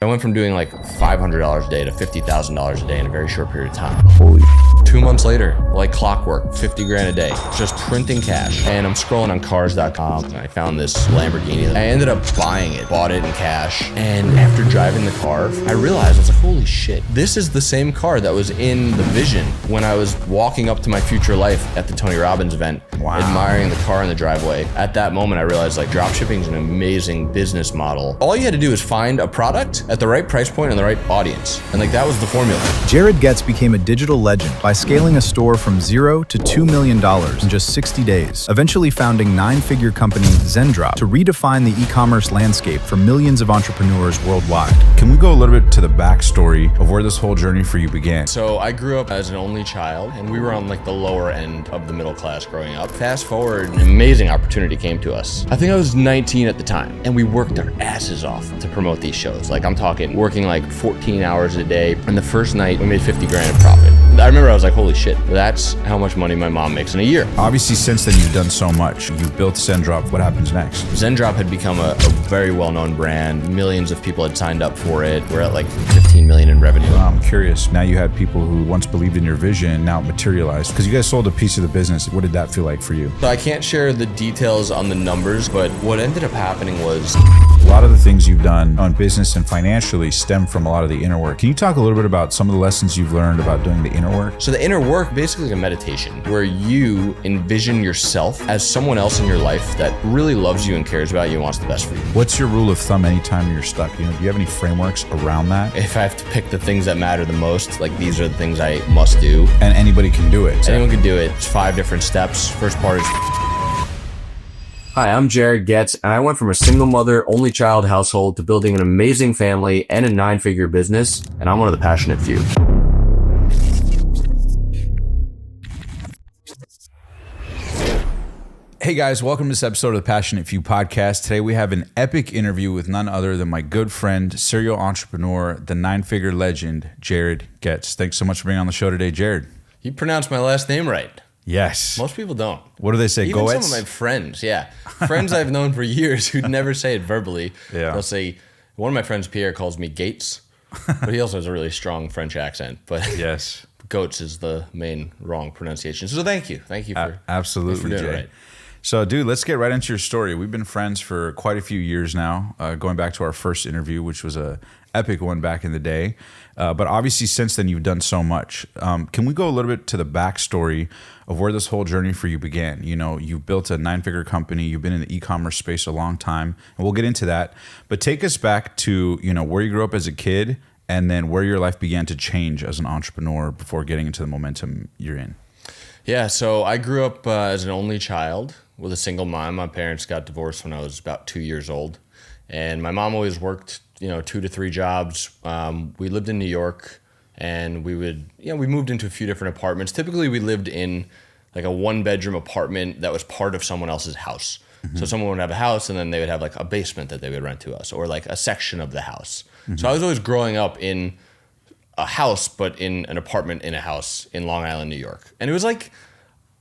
I went from doing like $500 a day to $50,000 a day in a very short period of time. Holy 2 months later, like clockwork, 50 grand a day, just printing cash. And I'm scrolling on cars.com and I found this Lamborghini. I ended up buying it, bought it in cash. And after driving the car, I realized, I was like, holy shit, this is the same car that was in the vision when I was walking up to my future life at the Tony Robbins event, admiring the car in the driveway. At that moment, I realized like dropshipping is an amazing business model. All you had to do is find a product at the right price point and the right audience. And like that was the formula. Jared Goetz became a digital legend by scaling a store from $0 to $2 million in just 60 days, eventually founding nine-figure company Zendrop to redefine the e-commerce landscape for millions of entrepreneurs worldwide. Can we go a little bit to the backstory of where this whole journey for you began? So I grew up as an only child and we were on like the lower end of the middle class growing up. Fast forward, an amazing opportunity came to us. I think I was 19 at the time and we worked our asses off to promote these shows. Like I'm talking working like 14 hours a day. And the first night we made 50 grand in profit. I remember I was like, holy shit, that's how much money my mom makes in a year. Obviously, since then you've done so much. You've built Zendrop. What happens next? Zendrop had become a very well-known brand. Millions of people had signed up for it. We're at like 15 million in revenue. I'm curious. Now you had people who once believed in your vision, now it materialized. Because you guys sold a piece of the business. What did that feel like for you? So I can't share the details on the numbers, but what ended up happening was a lot of the things you've done on business and financially stem from a lot of the inner work. Can you talk a little bit about some of the lessons you've learned about doing the inner work? So the inner work, basically a meditation where you envision yourself as someone else in your life that really loves you and cares about you and wants the best for you. What's your rule of thumb anytime you're stuck? Do you have any frameworks around that? If I have to pick the things that matter the most, like these are the things I must do. And anybody can do it. Anyone can do it. It's 5 different steps. First part is... Hi, I'm Jared Goetz, and I went from a single mother, only child household to building an amazing family and a 9-figure business, and I'm one of the passionate few. Hey guys, welcome to this episode of the Passionate Few podcast. Today we have an epic interview with none other than my good friend, serial entrepreneur, the 9-figure legend, Jared Goetz. Thanks so much for being on the show today, Jared. You pronounced my last name right. Yes. Most people don't. What do they say, Even Goetz? some of my friends, yeah. Friends I've known for years who'd never say it verbally. Yeah. They'll say, one of my friends, Pierre, calls me Gates, but he also has a really strong French accent. But yes, Goetz is the main wrong pronunciation. So thank you. Thank you for, absolutely, for doing Jay. it right. So, dude, let's get right into your story. We've been friends for quite a few years now, going back to our first interview, which was a epic one back in the day. But obviously, since then, you've done so much. Can we go a little bit to the backstory of where this whole journey for you began? You know, you've built a 9-figure company. You've been in the e-commerce space a long time, and we'll get into that. But take us back to, where you grew up as a kid and then where your life began to change as an entrepreneur before getting into the momentum you're in. Yeah, so I grew up as an only child with a single mom. My parents got divorced when I was about 2 years old. And my mom always worked, 2 to 3 jobs. We lived in New York and we moved into a few different apartments. Typically we lived in like a 1-bedroom apartment that was part of someone else's house. Mm-hmm. So someone would have a house and then they would have like a basement that they would rent to us or like a section of the house. Mm-hmm. So I was always growing up in a house, but in an apartment in a house in Long Island, New York. And it was like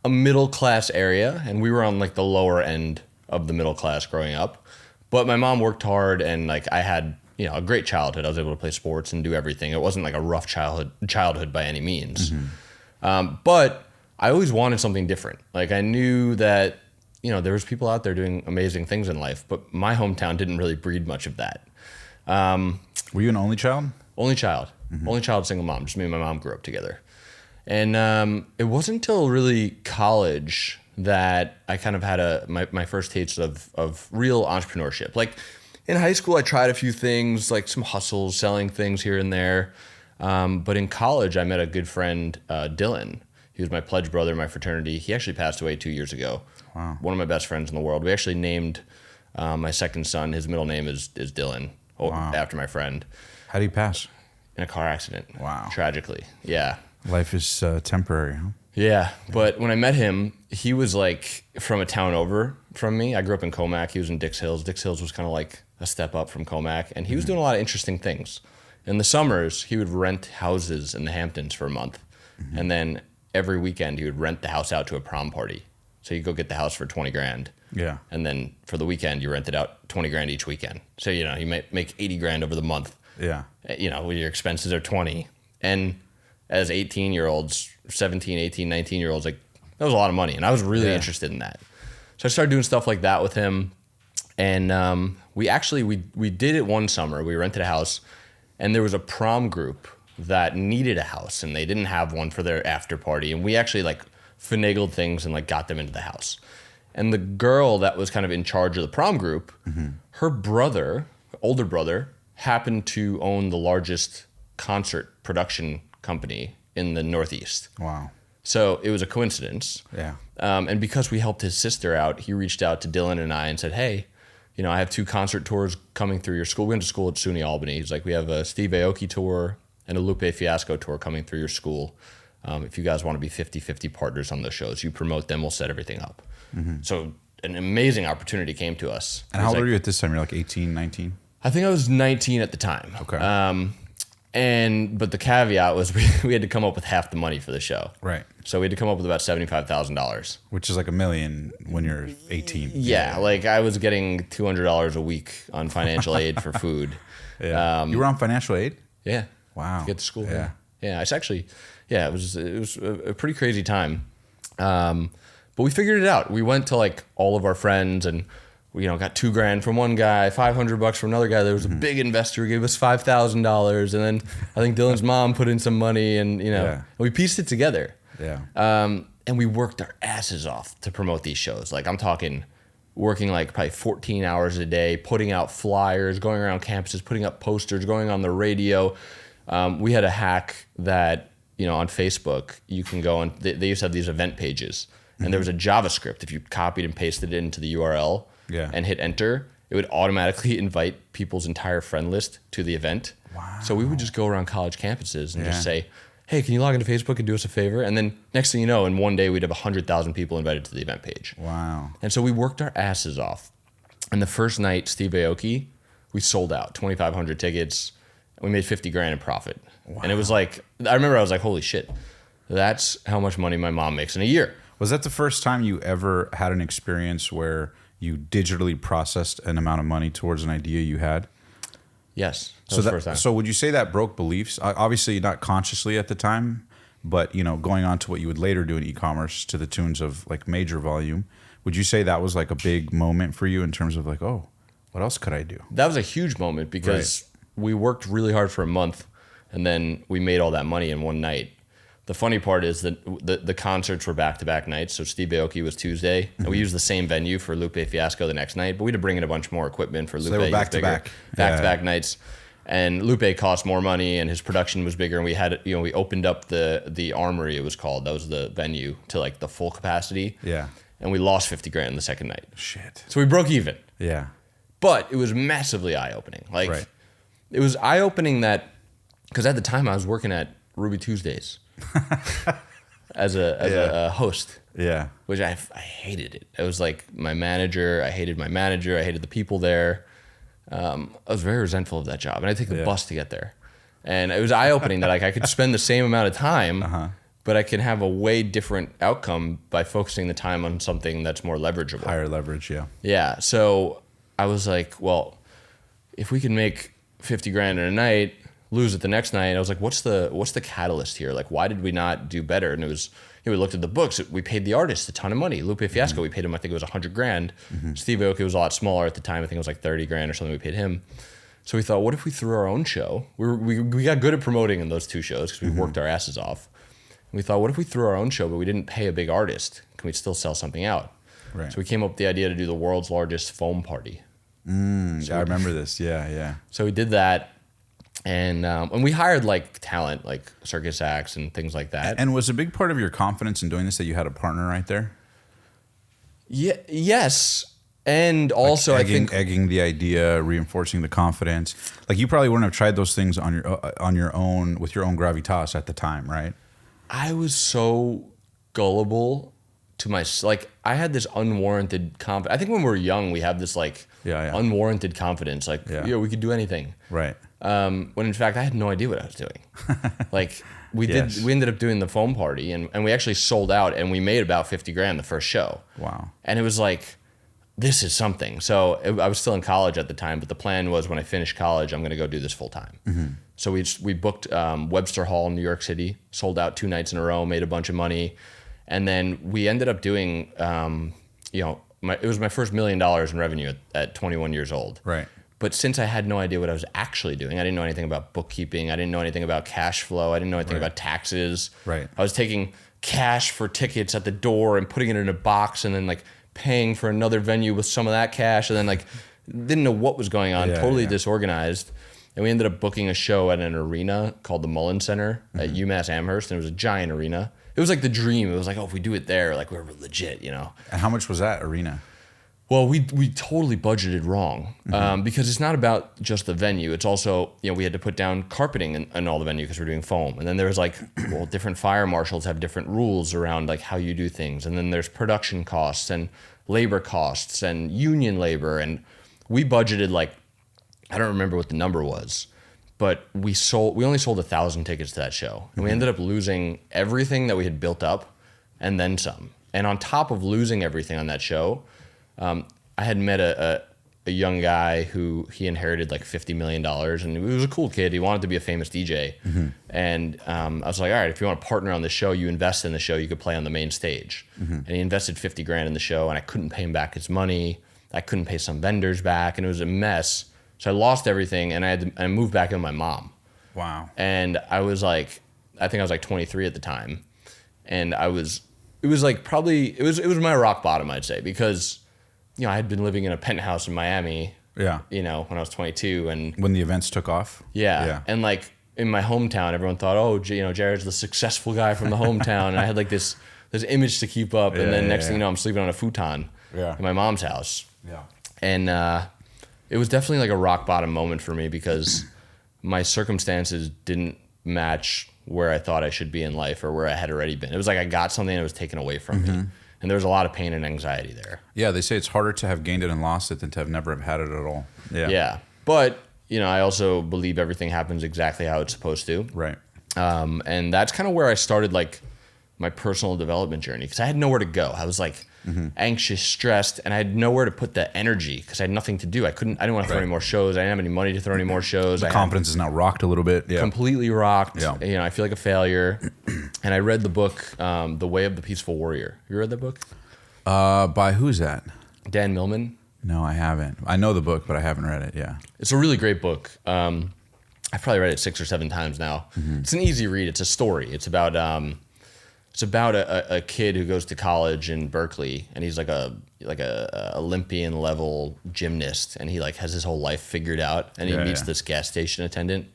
a middle class area and we were on like the lower end of the middle class growing up. But my mom worked hard and like I had, a great childhood. I was able to play sports and do everything. It wasn't like a rough childhood by any means. Mm-hmm. But I always wanted something different. Like I knew that, there was people out there doing amazing things in life, but my hometown didn't really breed much of that. Were you an only child? Only child. Mm-hmm. Only child, single mom. Just me and my mom grew up together. And it wasn't until really college that I kind of had my first taste of real entrepreneurship. Like in high school, I tried a few things, like some hustles, selling things here and there. But in college, I met a good friend, Dylan. He was my pledge brother in my fraternity. He actually passed away 2 years ago. Wow. One of my best friends in the world. We actually named my second son. His middle name is Dylan, after my friend. How did he pass? In a car accident. Wow. Tragically. Yeah. Life is temporary, huh? Yeah. But when I met him, he was like from a town over from me. I grew up in Comac. He was in Dix Hills. Dix Hills was kind of like a step up from Comac. And he was doing a lot of interesting things. In the summers, he would rent houses in the Hamptons for a month. Mm-hmm. And then every weekend, he would rent the house out to a prom party. So you go get the house for 20 grand. Yeah. And then for the weekend, you rent it out 20 grand each weekend. So, you might make 80 grand over the month. Yeah. When your expenses are 20. And as 18-year-olds, 17, 18, 19-year-olds, like that was a lot of money. And I was really interested in that. So I started doing stuff like that with him. And we did it one summer. We rented a house, and there was a prom group that needed a house, and they didn't have one for their after party. And we actually like finagled things and like got them into the house. And the girl that was kind of in charge of the prom group, her brother, older brother, happened to own the largest concert production company in the Northeast. Wow. So it was a coincidence. Yeah. And because we helped his sister out, he reached out to Dylan and I and said, hey, I have 2 concert tours coming through your school. We went to school at SUNY Albany. He's like, we have a Steve Aoki tour and a Lupe Fiasco tour coming through your school. If you guys want to be 50-50 partners on those shows, you promote them, we'll set everything up. So an amazing opportunity came to us. And how old are you at this time? You're like 18, 19? I think I was 19 at the time. Okay. But the caveat was we had to come up with half the money for the show. Right. So we had to come up with about $75,000. Which is like $1 million when you're 18. Yeah, like I was getting $200 a week on financial aid for food. Yeah. You were on financial aid? Yeah. Wow. To get to school. Yeah. Yeah. It's actually, it was a pretty crazy time. But we figured it out. We went to like all of our friends and we, got $2,000 from one guy, $500 from another guy. There was a big investor who gave us $5,000. And then I think Dylan's mom put in some money and, we pieced it together. Yeah. And we worked our asses off to promote these shows. Like I'm talking working like probably 14 hours a day, putting out flyers, going around campuses, putting up posters, going on the radio. We had a hack that, on Facebook, you can go and they used to have these event pages. And there was a JavaScript. If you copied and pasted it into the URL and hit enter, it would automatically invite people's entire friend list to the event. Wow. So we would just go around college campuses and just say, hey, can you log into Facebook and do us a favor? And then next thing you know, in one day, we'd have 100,000 people invited to the event page. Wow. And so we worked our asses off. And the first night, Steve Aoki, we sold out 2,500 tickets. We made $50,000 in profit. Wow. And it was like, I remember I was like, holy shit, that's how much money my mom makes in a year. Was that the first time you ever had an experience where you digitally processed an amount of money towards an idea you had? Yes. That was the first time. So would you say that broke beliefs? Obviously not consciously at the time, but going on to what you would later do in e-commerce to the tunes of like major volume. Would you say that was like a big moment for you in terms of like, oh, what else could I do? That was a huge moment because we worked really hard for a month and then we made all that money in one night. The funny part is that the concerts were back-to-back nights. So Steve Aoki was Tuesday, and we used the same venue for Lupe Fiasco the next night, but we had to bring in a bunch more equipment for Lupe. So they were back-to-back. Back-to-back nights. And Lupe cost more money, and his production was bigger, and we had, we opened up the Armory, it was called. That was the venue to like the full capacity. Yeah. And we lost $50,000 the second night. Shit. So we broke even. Yeah. But it was massively eye-opening. Like, it was eye-opening that, because at the time I was working at Ruby Tuesdays. as a host, which I hated it. It was like my manager. I hated my manager. I hated the people there. I was very resentful of that job, and I take the bus to get there. And it was eye opening that like I could spend the same amount of time, but I can have a way different outcome by focusing the time on something that's more leverageable, higher leverage. Yeah. So I was like, well, if we can make $50,000 in a night, lose it the next night. I was like, what's the catalyst here? Like, why did we not do better? And it was, we looked at the books. We paid the artist a ton of money. Lupe Fiasco, we paid him, I think it was $100,000. Steve Aoki was a lot smaller at the time. I think it was like $30,000 or something we paid him. So we thought, what if we threw our own show? We got good at promoting in those 2 shows because we worked our asses off. And we thought, what if we threw our own show, but we didn't pay a big artist? Can we still sell something out? Right. So we came up with the idea to do the world's largest foam party. I remember this. Yeah. So we did that. And we hired like talent, like circus acts and things like that. And was a big part of your confidence in doing this that you had a partner right there? Yeah. Yes. And also, like I think egging the idea, reinforcing the confidence. Like you probably wouldn't have tried those things on your own with your own gravitas at the time, right? I was so gullible to like I had this unwarranted confidence. I think when we're young, we have this like unwarranted confidence, like we could do anything, right? When in fact I had no idea what I was doing. Like we ended up doing the foam party and we actually sold out and we made about $50,000 the first show. Wow. And it was like this is something. So I was still in college at the time, but the plan was when I finish college, I'm going to go do this full time. So we booked Webster Hall in New York City, sold out 2 nights in a row, made a bunch of money. And then we ended up doing, it was my first $1 million in revenue at 21 years old. Right. But since I had no idea what I was actually doing, I didn't know anything about bookkeeping. I didn't know anything about cash flow. I didn't know anything about taxes. Right. I was taking cash for tickets at the door and putting it in a box and then like paying for another venue with some of that cash, and then like didn't know what was going on, totally disorganized. And we ended up booking a show at an arena called the Mullen Center at UMass Amherst, and it was a giant arena. It was like the dream. It was like, oh, if we do it there, like we're legit, you know. And how much was that arena? Well, we totally budgeted wrong because it's not about just the venue. It's also, we had to put down carpeting in all the venue because we're doing foam. And then there's like, well, different fire marshals have different rules around like how you do things. And then there's production costs and labor costs and union labor. And we budgeted like, I don't remember what the number was, but we only sold 1,000 tickets to that show. And we ended up losing everything that we had built up and then some. And on top of losing everything on that show, I had met a young guy who he inherited like $50 million, and he was a cool kid. He wanted to be a famous DJ. And I was like, all right, if you want to partner on the show, you invest in the show, you could play on the main stage. And he invested $50,000 in the show, and I couldn't pay him back his money. I couldn't pay some vendors back, and it was a mess. So I lost everything, and I moved back in with my mom. Wow. And I was like, I think I was like 23 at the time. And it was my rock bottom, I'd say, because I had been living in a penthouse in Miami, when I was 22. And when the events took off? Yeah. And like in my hometown, everyone thought, oh, Jared's the successful guy from the hometown. And I had like this image to keep up. And then next thing you know, I'm sleeping on a futon in my mom's house. Yeah. And it was definitely like a rock bottom moment for me because my circumstances didn't match where I thought I should be in life or where I had already been. It was like I got something that was taken away from me. And there was a lot of pain and anxiety there. Yeah, they say it's harder to have gained it and lost it than to have never have had it at all. Yeah. But, I also believe everything happens exactly how it's supposed to. Right. And that's kind of where I started like my personal development journey because I had nowhere to go. I was like anxious, stressed, and I had nowhere to put the energy because I had nothing to do. I didn't want to throw any more shows. I didn't have any money to throw any more shows. The confidence is now rocked a little bit. Yeah. Completely rocked. Yeah. I feel like a failure. And I read the book, The Way of the Peaceful Warrior. You read that book? By who's that? Dan Millman. No, I haven't. I know the book, but I haven't read it. Yeah. It's a really great book. I've probably read it 6 or 7 times now. It's an easy read. It's a story. It's about a kid who goes to college in Berkeley, and he's like a Olympian level gymnast, and he like has his whole life figured out, and he meets this gas station attendant,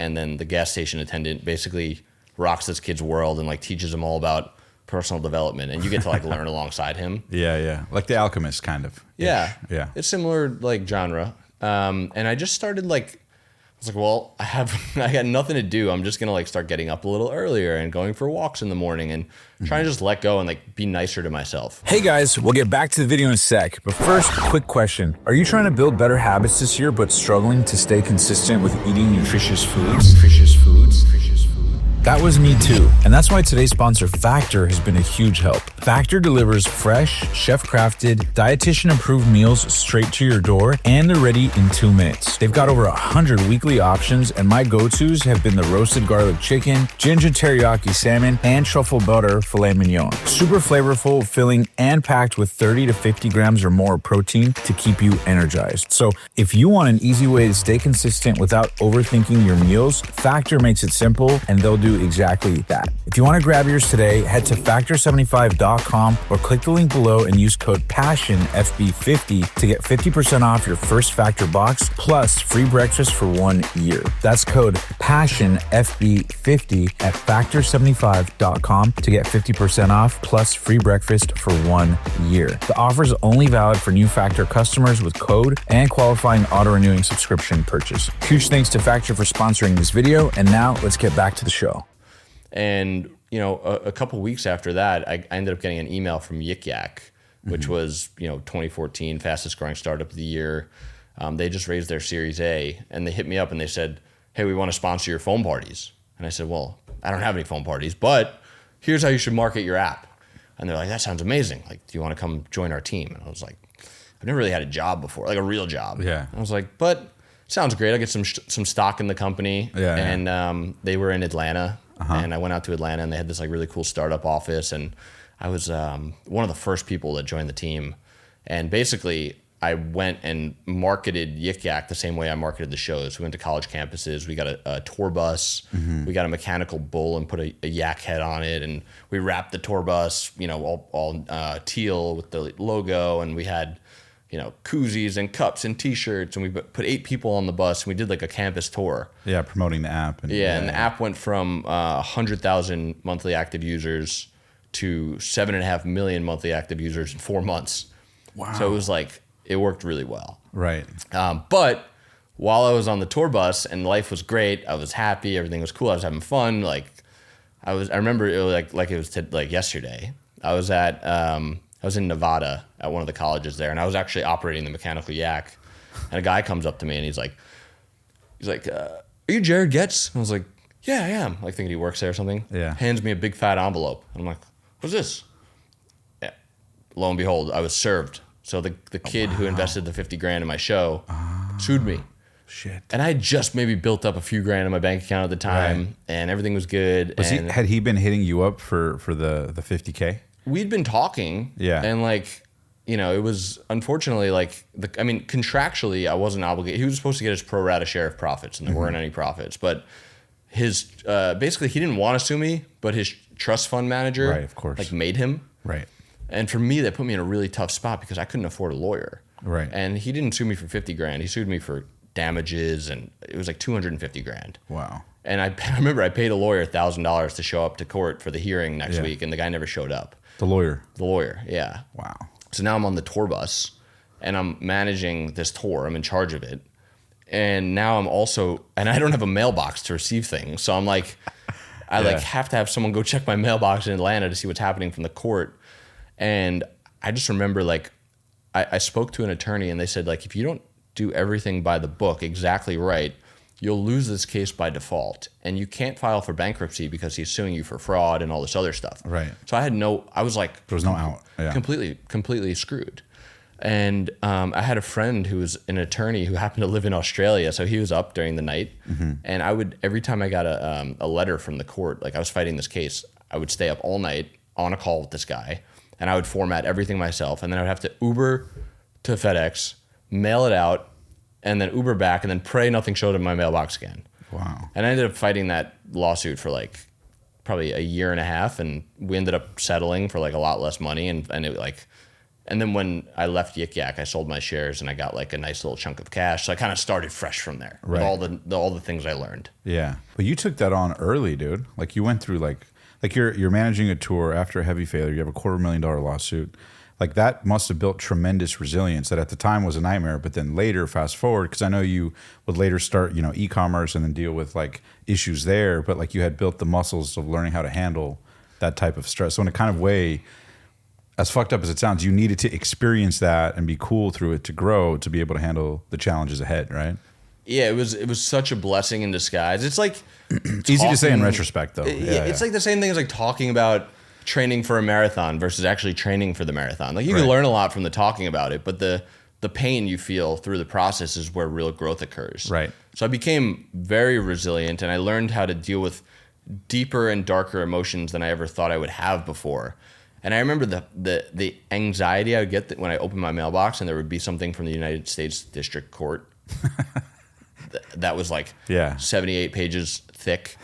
and then the gas station attendant basically rocks this kid's world and like teaches him all about personal development, and you get to like learn alongside him. Yeah. Like The Alchemist kind of. Yeah. Yeah. It's similar like genre. And I just started like, I was like, well, I got nothing to do. I'm just going to like start getting up a little earlier and going for walks in the morning and trying to just let go and like be nicer to myself. Hey guys, we'll get back to the video in a sec. But first, quick question. Are you trying to build better habits this year but struggling to stay consistent with eating nutritious foods? That was me too, and that's why today's sponsor Factor has been a huge help. Factor delivers fresh, chef-crafted, dietitian-approved meals straight to your door, and they're ready in 2 minutes. They've got over 100 weekly options, and my go-tos have been the roasted garlic chicken, ginger teriyaki salmon, and truffle butter filet mignon. Super flavorful, filling, and packed with 30 to 50 grams or more protein to keep you energized. So if you want an easy way to stay consistent without overthinking your meals, Factor makes it simple, and they'll do exactly that. If you want to grab yours today, head to factor75.com or click the link below and use code PASSIONFB50 to get 50% off your first Factor box plus free breakfast for 1 year. That's code PASSIONFB50 at factor75.com to get 50% off plus free breakfast for 1 year. The offer is only valid for new Factor customers with code and qualifying auto-renewing subscription purchase. Huge thanks to Factor for sponsoring this video, and now let's get back to the show. And, a couple weeks after that, I ended up getting an email from Yik Yak, which was, 2014 fastest growing startup of the year. They just raised their Series A, and they hit me up and they said, hey, we want to sponsor your phone parties. And I said, well, I don't have any phone parties, but here's how you should market your app. And they're like, that sounds amazing. Like, do you want to come join our team? And I was like, I've never really had a job before, like a real job. Yeah. I was like, but sounds great. I get some stock in the company. Yeah. And they were in Atlanta, and I went out to Atlanta, and they had this like really cool startup office, and I was one of the first people that joined the team, and basically I went and marketed Yik Yak the same way I marketed the shows. We went to college campuses. We got a tour bus. We got a mechanical bull and put a yak head on it, and we wrapped the tour bus, all teal with the logo, and we had, koozies and cups and T-shirts, and we put 8 people on the bus, and we did like a campus tour. Yeah, promoting the app. And the app went from 100,000 monthly active users to 7.5 million monthly active users in 4 months. Wow. So it was like, it worked really well. Right. But while I was on the tour bus and life was great, I was happy, everything was cool, I was having fun. Like I remember it was like it was yesterday. I was in Nevada at one of the colleges there, and I was actually operating the mechanical yak. And a guy comes up to me and he's like, "Are you Jared Goetz?" And I was like, "Yeah, I am." Like thinking he works there or something. Yeah. Hands me a big fat envelope. I'm like, "What's this?" Yeah. Lo and behold, I was served. So the kid who invested the 50 grand in my show sued me. Shit. And I had just maybe built up a few grand in my bank account at the time, and everything was good. Had he been hitting you up for the 50K? We'd been talking. Yeah. And it was unfortunately contractually I wasn't obligated. He was supposed to get his pro rata share of profits, and there weren't any profits. But his basically he didn't want to sue me, but his trust fund manager, right, of course, made him. Right. And for me, that put me in a really tough spot because I couldn't afford a lawyer. Right. And he didn't sue me for 50 grand. He sued me for damages, and it was like 250 grand. Wow. And I remember I paid a lawyer $1,000 to show up to court for the hearing next week, and the guy never showed up. The lawyer? The lawyer, yeah. Wow. So now I'm on the tour bus, and I'm managing this tour. I'm in charge of it. And now and I don't have a mailbox to receive things. So I'm like, I have to have someone go check my mailbox in Atlanta to see what's happening from the court. And I just remember I spoke to an attorney, and they said if you don't do everything by the book exactly right, you'll lose this case by default, and you can't file for bankruptcy because he's suing you for fraud and all this other stuff. Right. So I was like, there was no out. Yeah. Completely screwed. And I had a friend who was an attorney who happened to live in Australia, so he was up during the night. And I would, every time I got a letter from the court, I was fighting this case, I would stay up all night on a call with this guy, and I would format everything myself, and then I would have to Uber to FedEx, mail it out, and then Uber back, and then pray nothing showed in my mailbox again. Wow. And I ended up fighting that lawsuit for probably a year and a half, and we ended up settling for a lot less money, and then when I left Yik Yak, I sold my shares, and I got a nice little chunk of cash. So I kind of started fresh from there with all the things I learned. Yeah, but you took that on early, dude. You went through you're managing a tour after a heavy failure. You have a $250,000 lawsuit. That must have built tremendous resilience that at the time was a nightmare, but then later, fast forward, because I know you would later start, e-commerce and then deal with issues there, but you had built the muscles of learning how to handle that type of stress. So in a kind of way, as fucked up as it sounds, you needed to experience that and be cool through it to grow, to be able to handle the challenges ahead, right? Yeah, it was such a blessing in disguise. It's easy to say in retrospect, though. It's the same thing as talking about training for a marathon versus actually training for the marathon. You can learn a lot from the talking about it, but the pain you feel through the process is where real growth occurs. Right. So I became very resilient, and I learned how to deal with deeper and darker emotions than I ever thought I would have before. And I remember the anxiety I would get when I opened my mailbox and there would be something from the United States District Court that was 78 pages thick,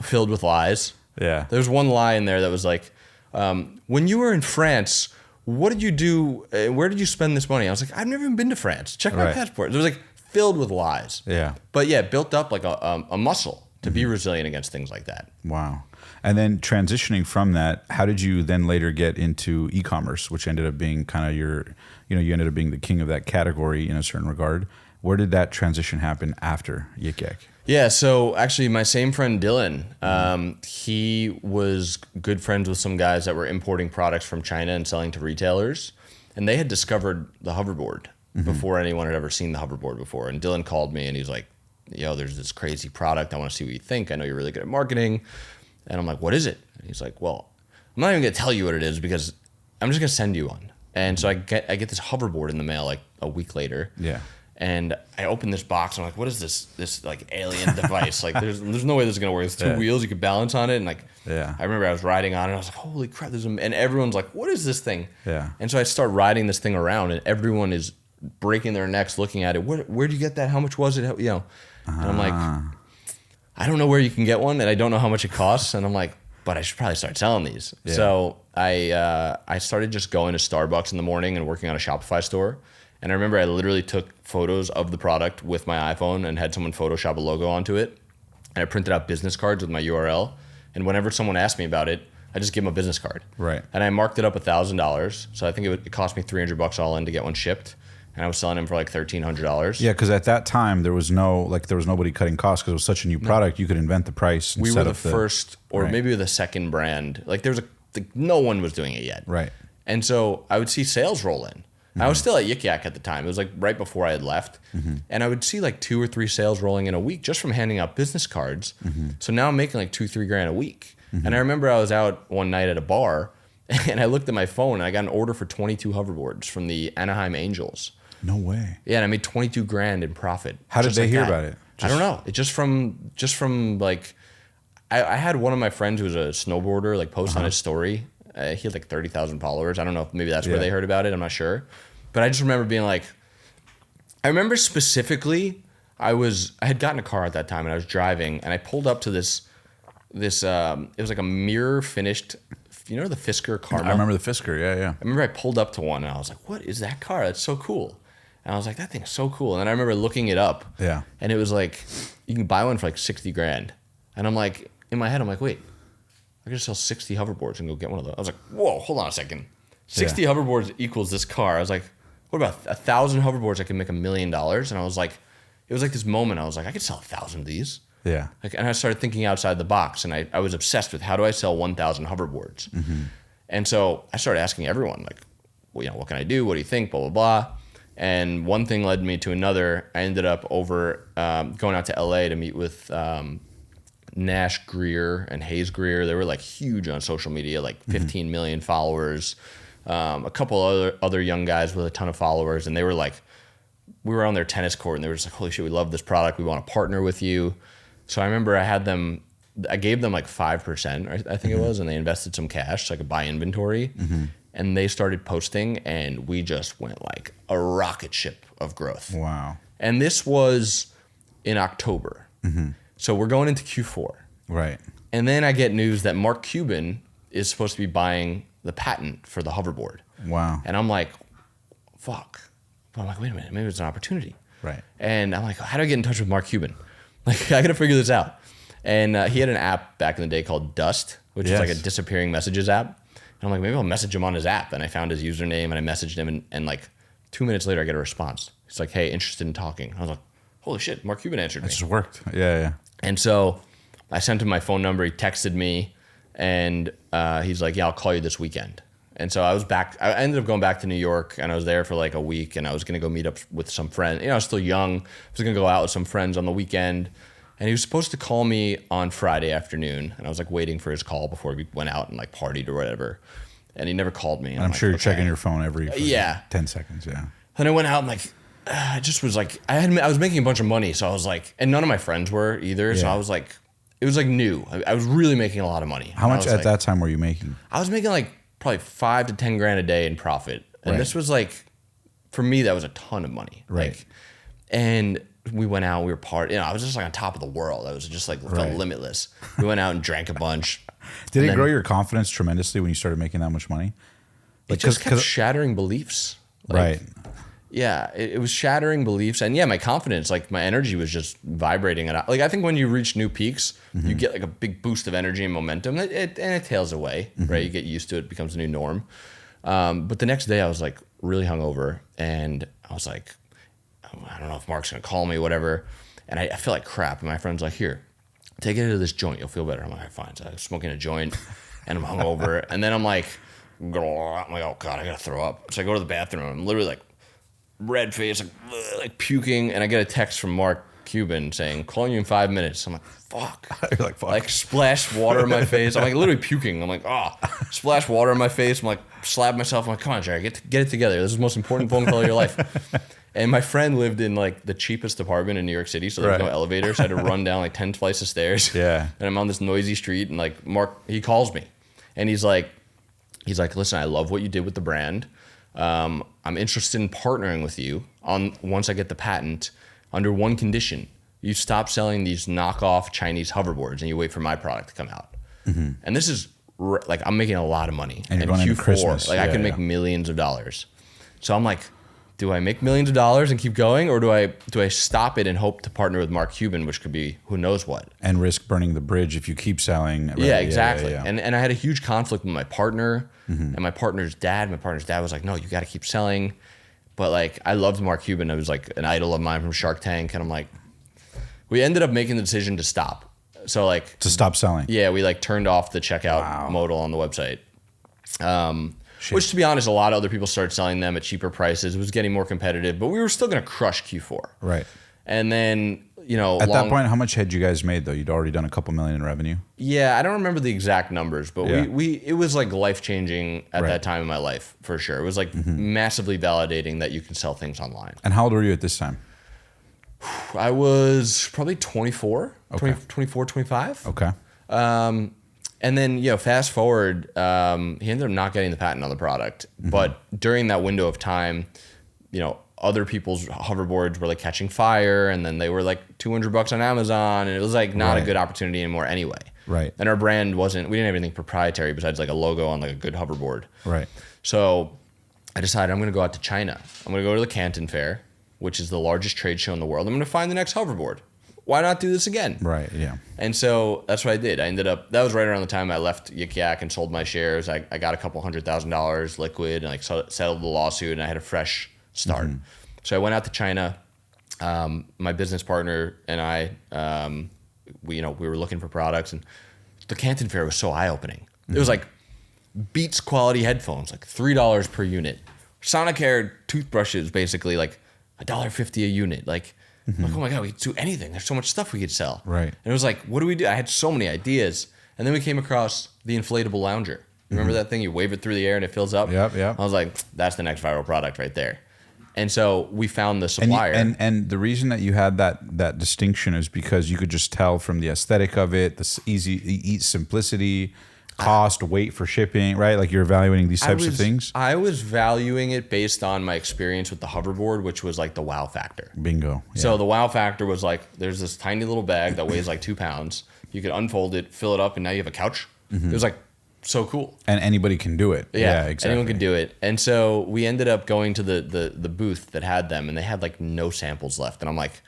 filled with lies. Yeah. There's one lie in there that was when you were in France, what did you do? Where did you spend this money? I was like, I've never even been to France. Check my passport. It was filled with lies. Yeah. But yeah, built up a muscle to be resilient against things like that. Wow. And then transitioning from that, how did you then later get into e-commerce, which ended up being kind of you ended up being the king of that category in a certain regard. Where did that transition happen after Yik Yak? Yeah, so actually my same friend Dylan, he was good friends with some guys that were importing products from China and selling to retailers. And they had discovered the hoverboard before anyone had ever seen the hoverboard before. And Dylan called me and he's like, there's this crazy product. I want to see what you think. I know you're really good at marketing. And I'm like, what is it? And he's like, well, I'm not even going to tell you what it is because I'm just going to send you one. And so I get this hoverboard in the mail like a week later. Yeah. And I open this box and I'm like, what is this like alien device? Like there's no way this is gonna work. It's two wheels, you could balance on it, and like I remember I was riding on it, and I was like, holy crap, and everyone's like, what is this thing? Yeah. And so I start riding this thing around, and everyone is breaking their necks looking at it. Where'd you get that? How much was it? And I'm like, I don't know where you can get one, and I don't know how much it costs. And I'm like, but I should probably start selling these. Yeah. So I started just going to Starbucks in the morning and working on a Shopify store. And I remember I literally took photos of the product with my iPhone and had someone Photoshop a logo onto it. And I printed out business cards with my URL. And whenever someone asked me about it, I just give them a business card. Right. And I marked it up $1,000. So I think it cost me $300 all in to get one shipped. And I was selling them for like $1,300. Yeah, because at that time there was nobody cutting costs because it was such a new product. You could invent the price. We were the first, or maybe the second brand. Like no one was doing it yet. Right. And so I would see sales roll in. I was still at Yik Yak at the time. It was like right before I had left. And I would see like 2 or 3 sales rolling in a week just from handing out business cards. So now I'm making like $2-3 grand a week. And I remember I was out one night at a bar and I looked at my phone and I got an order for 22 hoverboards from the Anaheim Angels. No way. Yeah, and I made 22 grand in profit. How did they hear about it? I don't know. It just from like, I had one of my friends who was a snowboarder like post on his story. He had like 30,000 followers. I don't know if maybe that's where they heard about it. I'm not sure. But I just remember being like, I remember specifically, I had gotten a car at that time and I was driving and I pulled up to this, it was like a mirror finished, you know, the Fisker car. I remember the Fisker. Yeah. I remember I pulled up to one and I was like, what is that car? That's so cool. And I was like, that thing's so cool. And then I remember looking it up. Yeah. And it was like, you can buy one for like 60 grand. And I'm like, in my head, I'm like, wait, I could just sell 60 hoverboards and go get one of those. I was like, whoa, hold on a second. 60 hoverboards equals this car. I was like, what about 1,000 hoverboards? I could make $1 million. And I was like, it was like this moment. I was like, I could sell 1,000 of these. Yeah. Like, and I started thinking outside the box. And I was obsessed with how do I sell 1,000 hoverboards? And so I started asking everyone, like, well, you know, what can I do? What do you think? Blah, blah, blah. And one thing led me to another. I ended up going out to LA to meet with Nash Greer and Hayes Greer. They were like huge on social media, like 15 million followers. A couple other young guys with a ton of followers. And they were like, we were on their tennis court and they were just like, holy shit, we love this product. We want to partner with you. So I remember I gave them like 5%, I think it was, and they invested some cash so I could buy inventory. And they started posting and we just went like a rocket ship of growth. Wow. And this was in October. So we're going into Q4. Right. And then I get news that Mark Cuban is supposed to be buying the patent for the hoverboard. Wow. And I'm like, fuck. But I'm like, wait a minute, maybe it's an opportunity. Right. And I'm like, how do I get in touch with Mark Cuban? Like, I got to figure this out. And he had an app back in the day called Dust, which is like a disappearing messages app. And I'm like, maybe I'll message him on his app. And I found his username and I messaged him. And like 2 minutes later, I get a response. He's like, hey, interested in talking. I was like, holy shit, Mark Cuban answered me. It just worked. Yeah. And so I sent him my phone number. He texted me. And he's like, yeah, I'll call you this weekend. And so I was back. I ended up going back to New York. And I was there for like a week. And I was going to go meet up with some friends. You know, I was still young. I was going to go out with some friends on the weekend. And he was supposed to call me on Friday afternoon. And I was like waiting for his call before we went out and like partied or whatever. And he never called me. And I'm like, sure you're checking your phone every 10 seconds. Yeah. And I went out and like, I just was like, I was making a bunch of money. So I was like, and none of my friends were either. Yeah. So I was like, it was like new. I was really making a lot of money. How much at that time were you making? I was making like probably 5 to 10 grand a day in profit. And this was like, for me, that was a ton of money. Right. Like, and we went out, we were partying. You know, I was just like on top of the world. I was just like felt limitless. We went out and drank a bunch. Did it grow your confidence tremendously when you started making that much money? Like, it just kept shattering beliefs. Like, right. Yeah, it was shattering beliefs. And yeah, my confidence, like my energy was just vibrating. And like, I think when you reach new peaks, you get like a big boost of energy and momentum and it tails away, right? You get used to it, becomes a new norm. But the next day I was like really hungover and I was like, I don't know if Mark's going to call me, whatever. And I feel like crap. And my friend's like, here, take it to this joint. You'll feel better. I'm like, fine. So I was smoking a joint and I'm hungover. And then I'm like, oh God, I got to throw up. So I go to the bathroom. I'm literally like red face, like puking. And I get a text from Mark Cuban saying, calling you in 5 minutes. I'm like, fuck. You're like, fuck. Like, splash water in my face. I'm like literally puking. I'm like, splash water in my face. I'm like, slap myself. I'm like, come on, Jared, get it together. This is the most important phone call of your life. And my friend lived in like the cheapest apartment in New York City, so there was no elevator. So I had to run down like 10 flights of stairs. Yeah. And I'm on this noisy street, and like Mark, he calls me, and he's like, listen, I love what you did with the brand. I'm interested in partnering with you on once I get the patent under one condition. You stop selling these knockoff Chinese hoverboards and you wait for my product to come out. And this is like, I'm making a lot of money. And you're going into Christmas. Like I can make millions of dollars. So I'm like, do I make millions of dollars and keep going, or do I stop it and hope to partner with Mark Cuban, which could be who knows what, and risk burning the bridge if you keep selling? Right? Yeah, exactly. Yeah. And I had a huge conflict with my partner and my partner's dad. My partner's dad was like, no, you got to keep selling. But like, I loved Mark Cuban. It was like an idol of mine from Shark Tank. And I'm like, we ended up making the decision to stop. So like, to stop selling. Yeah, we like turned off the checkout modal on the website. Which, to be honest, a lot of other people started selling them at cheaper prices. It was getting more competitive, but we were still going to crush Q4. Right. And then, at that point, how much had you guys made though? You'd already done a couple million in revenue. Yeah, I don't remember the exact numbers, but it was like life changing at that time in my life for sure. It was like massively validating that you can sell things online. And how old were you at this time? I was probably 24, Okay. 24, 25. Okay. And then, fast forward, he ended up not getting the patent on the product. But during that window of time, other people's hoverboards were like catching fire, and then they were like $200 on Amazon, and it was like not a good opportunity anymore anyway. Right. And our brand we didn't have anything proprietary besides like a logo on like a good hoverboard. Right. So I decided I'm going to go out to China. I'm going to go to the Canton Fair, which is the largest trade show in the world. I'm going to find the next hoverboard. Why not do this again? Right, yeah. And so that's what I did. I ended up, that was right around the time I left Yik Yak and sold my shares. I got a couple $100,000 liquid and like settled the lawsuit, and I had a fresh start. So I went out to China. My business partner and I, we were looking for products, and the Canton Fair was so eye-opening. It was like Beats quality headphones, like $3 per unit. Sonicare toothbrushes, basically like $1.50 a unit. Like, oh my God, we could do anything. There's so much stuff we could sell. Right. And it was like, what do we do? I had so many ideas. And then we came across the inflatable lounger. Remember that thing? You wave it through the air and it fills up? Yep. I was like, that's the next viral product right there. And so we found the supplier. And the reason that you had that distinction is because you could just tell from the aesthetic of it, the easy simplicity, cost, weight for shipping, right? Like you're evaluating these types of things. I was valuing it based on my experience with the hoverboard, which was like the wow factor. Bingo. Yeah. So the wow factor was like, there's this tiny little bag that weighs like 2 pounds. You could unfold it, fill it up, and now you have a couch. It was like so cool. And anybody can do it. Yeah, exactly. Anyone can do it. And so we ended up going to the booth that had them, and they had like no samples left. And I'm like,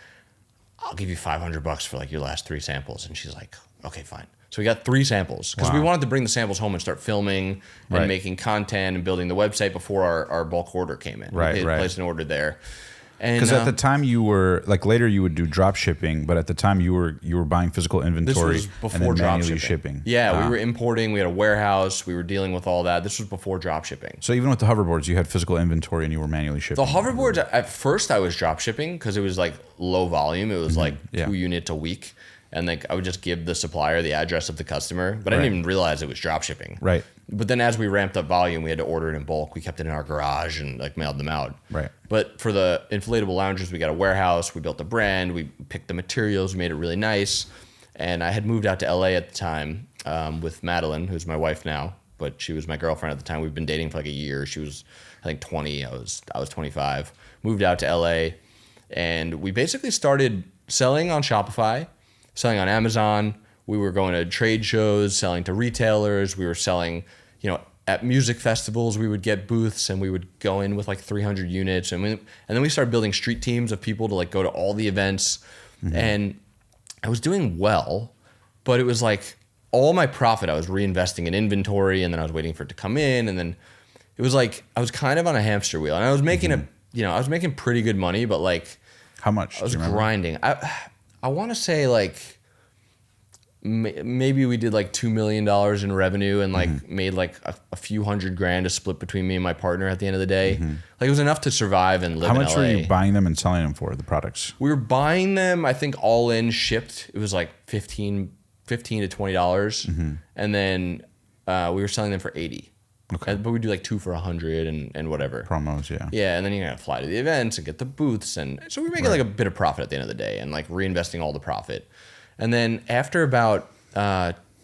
I'll give you $500 for like your last 3 samples. And she's like, okay, fine. So we got 3 samples because we wanted to bring the samples home and start filming and making content and building the website before our bulk order came in. Right. We placed an order there. Because at the time you were like, later you would do drop shipping, but at the time you were buying physical inventory. This was and before then drop manually shipping. shipping. Yeah, we were importing. We had a warehouse. We were dealing with all that. This was before drop shipping. So even with the hoverboards, you had physical inventory and you were manually shipping. The hoverboards, at first I was drop shipping because it was like low volume. It was like 2 units a week. And like I would just give the supplier the address of the customer, but I didn't even realize it was drop shipping. Right. But then as we ramped up volume, we had to order it in bulk. We kept it in our garage and like mailed them out. Right. But for the inflatable loungers, we got a warehouse. We built a brand. We picked the materials. We made it really nice. And I had moved out to LA at the time with Madeline, who's my wife now, but she was my girlfriend at the time. We've been dating for like a year. She was, I think, 20. I was 25. Moved out to LA, and we basically started selling on Shopify, selling on Amazon. We were going to trade shows, selling to retailers. We were selling, at music festivals. We would get booths and we would go in with like 300 units. And then we started building street teams of people to like go to all the events. And I was doing well, but it was like all my profit I was reinvesting in inventory, and then I was waiting for it to come in. And then it was like I was kind of on a hamster wheel, and I was making I was making pretty good money, but like how much? I was grinding. I want to say like maybe we did like $2 million in revenue and like made like a few $100,000 to split between me and my partner at the end of the day. Like it was enough to survive and live in LA. How much were you buying them and selling them for, the products? We were buying them, I think all in shipped, it was like $15 to $20. And then we were selling them for $80. Okay. But we do like 2 for $100 and whatever. Promos, yeah. Yeah, and then you gotta fly to the events and get the booths. And so we're making like a bit of profit at the end of the day and like reinvesting all the profit. And then after about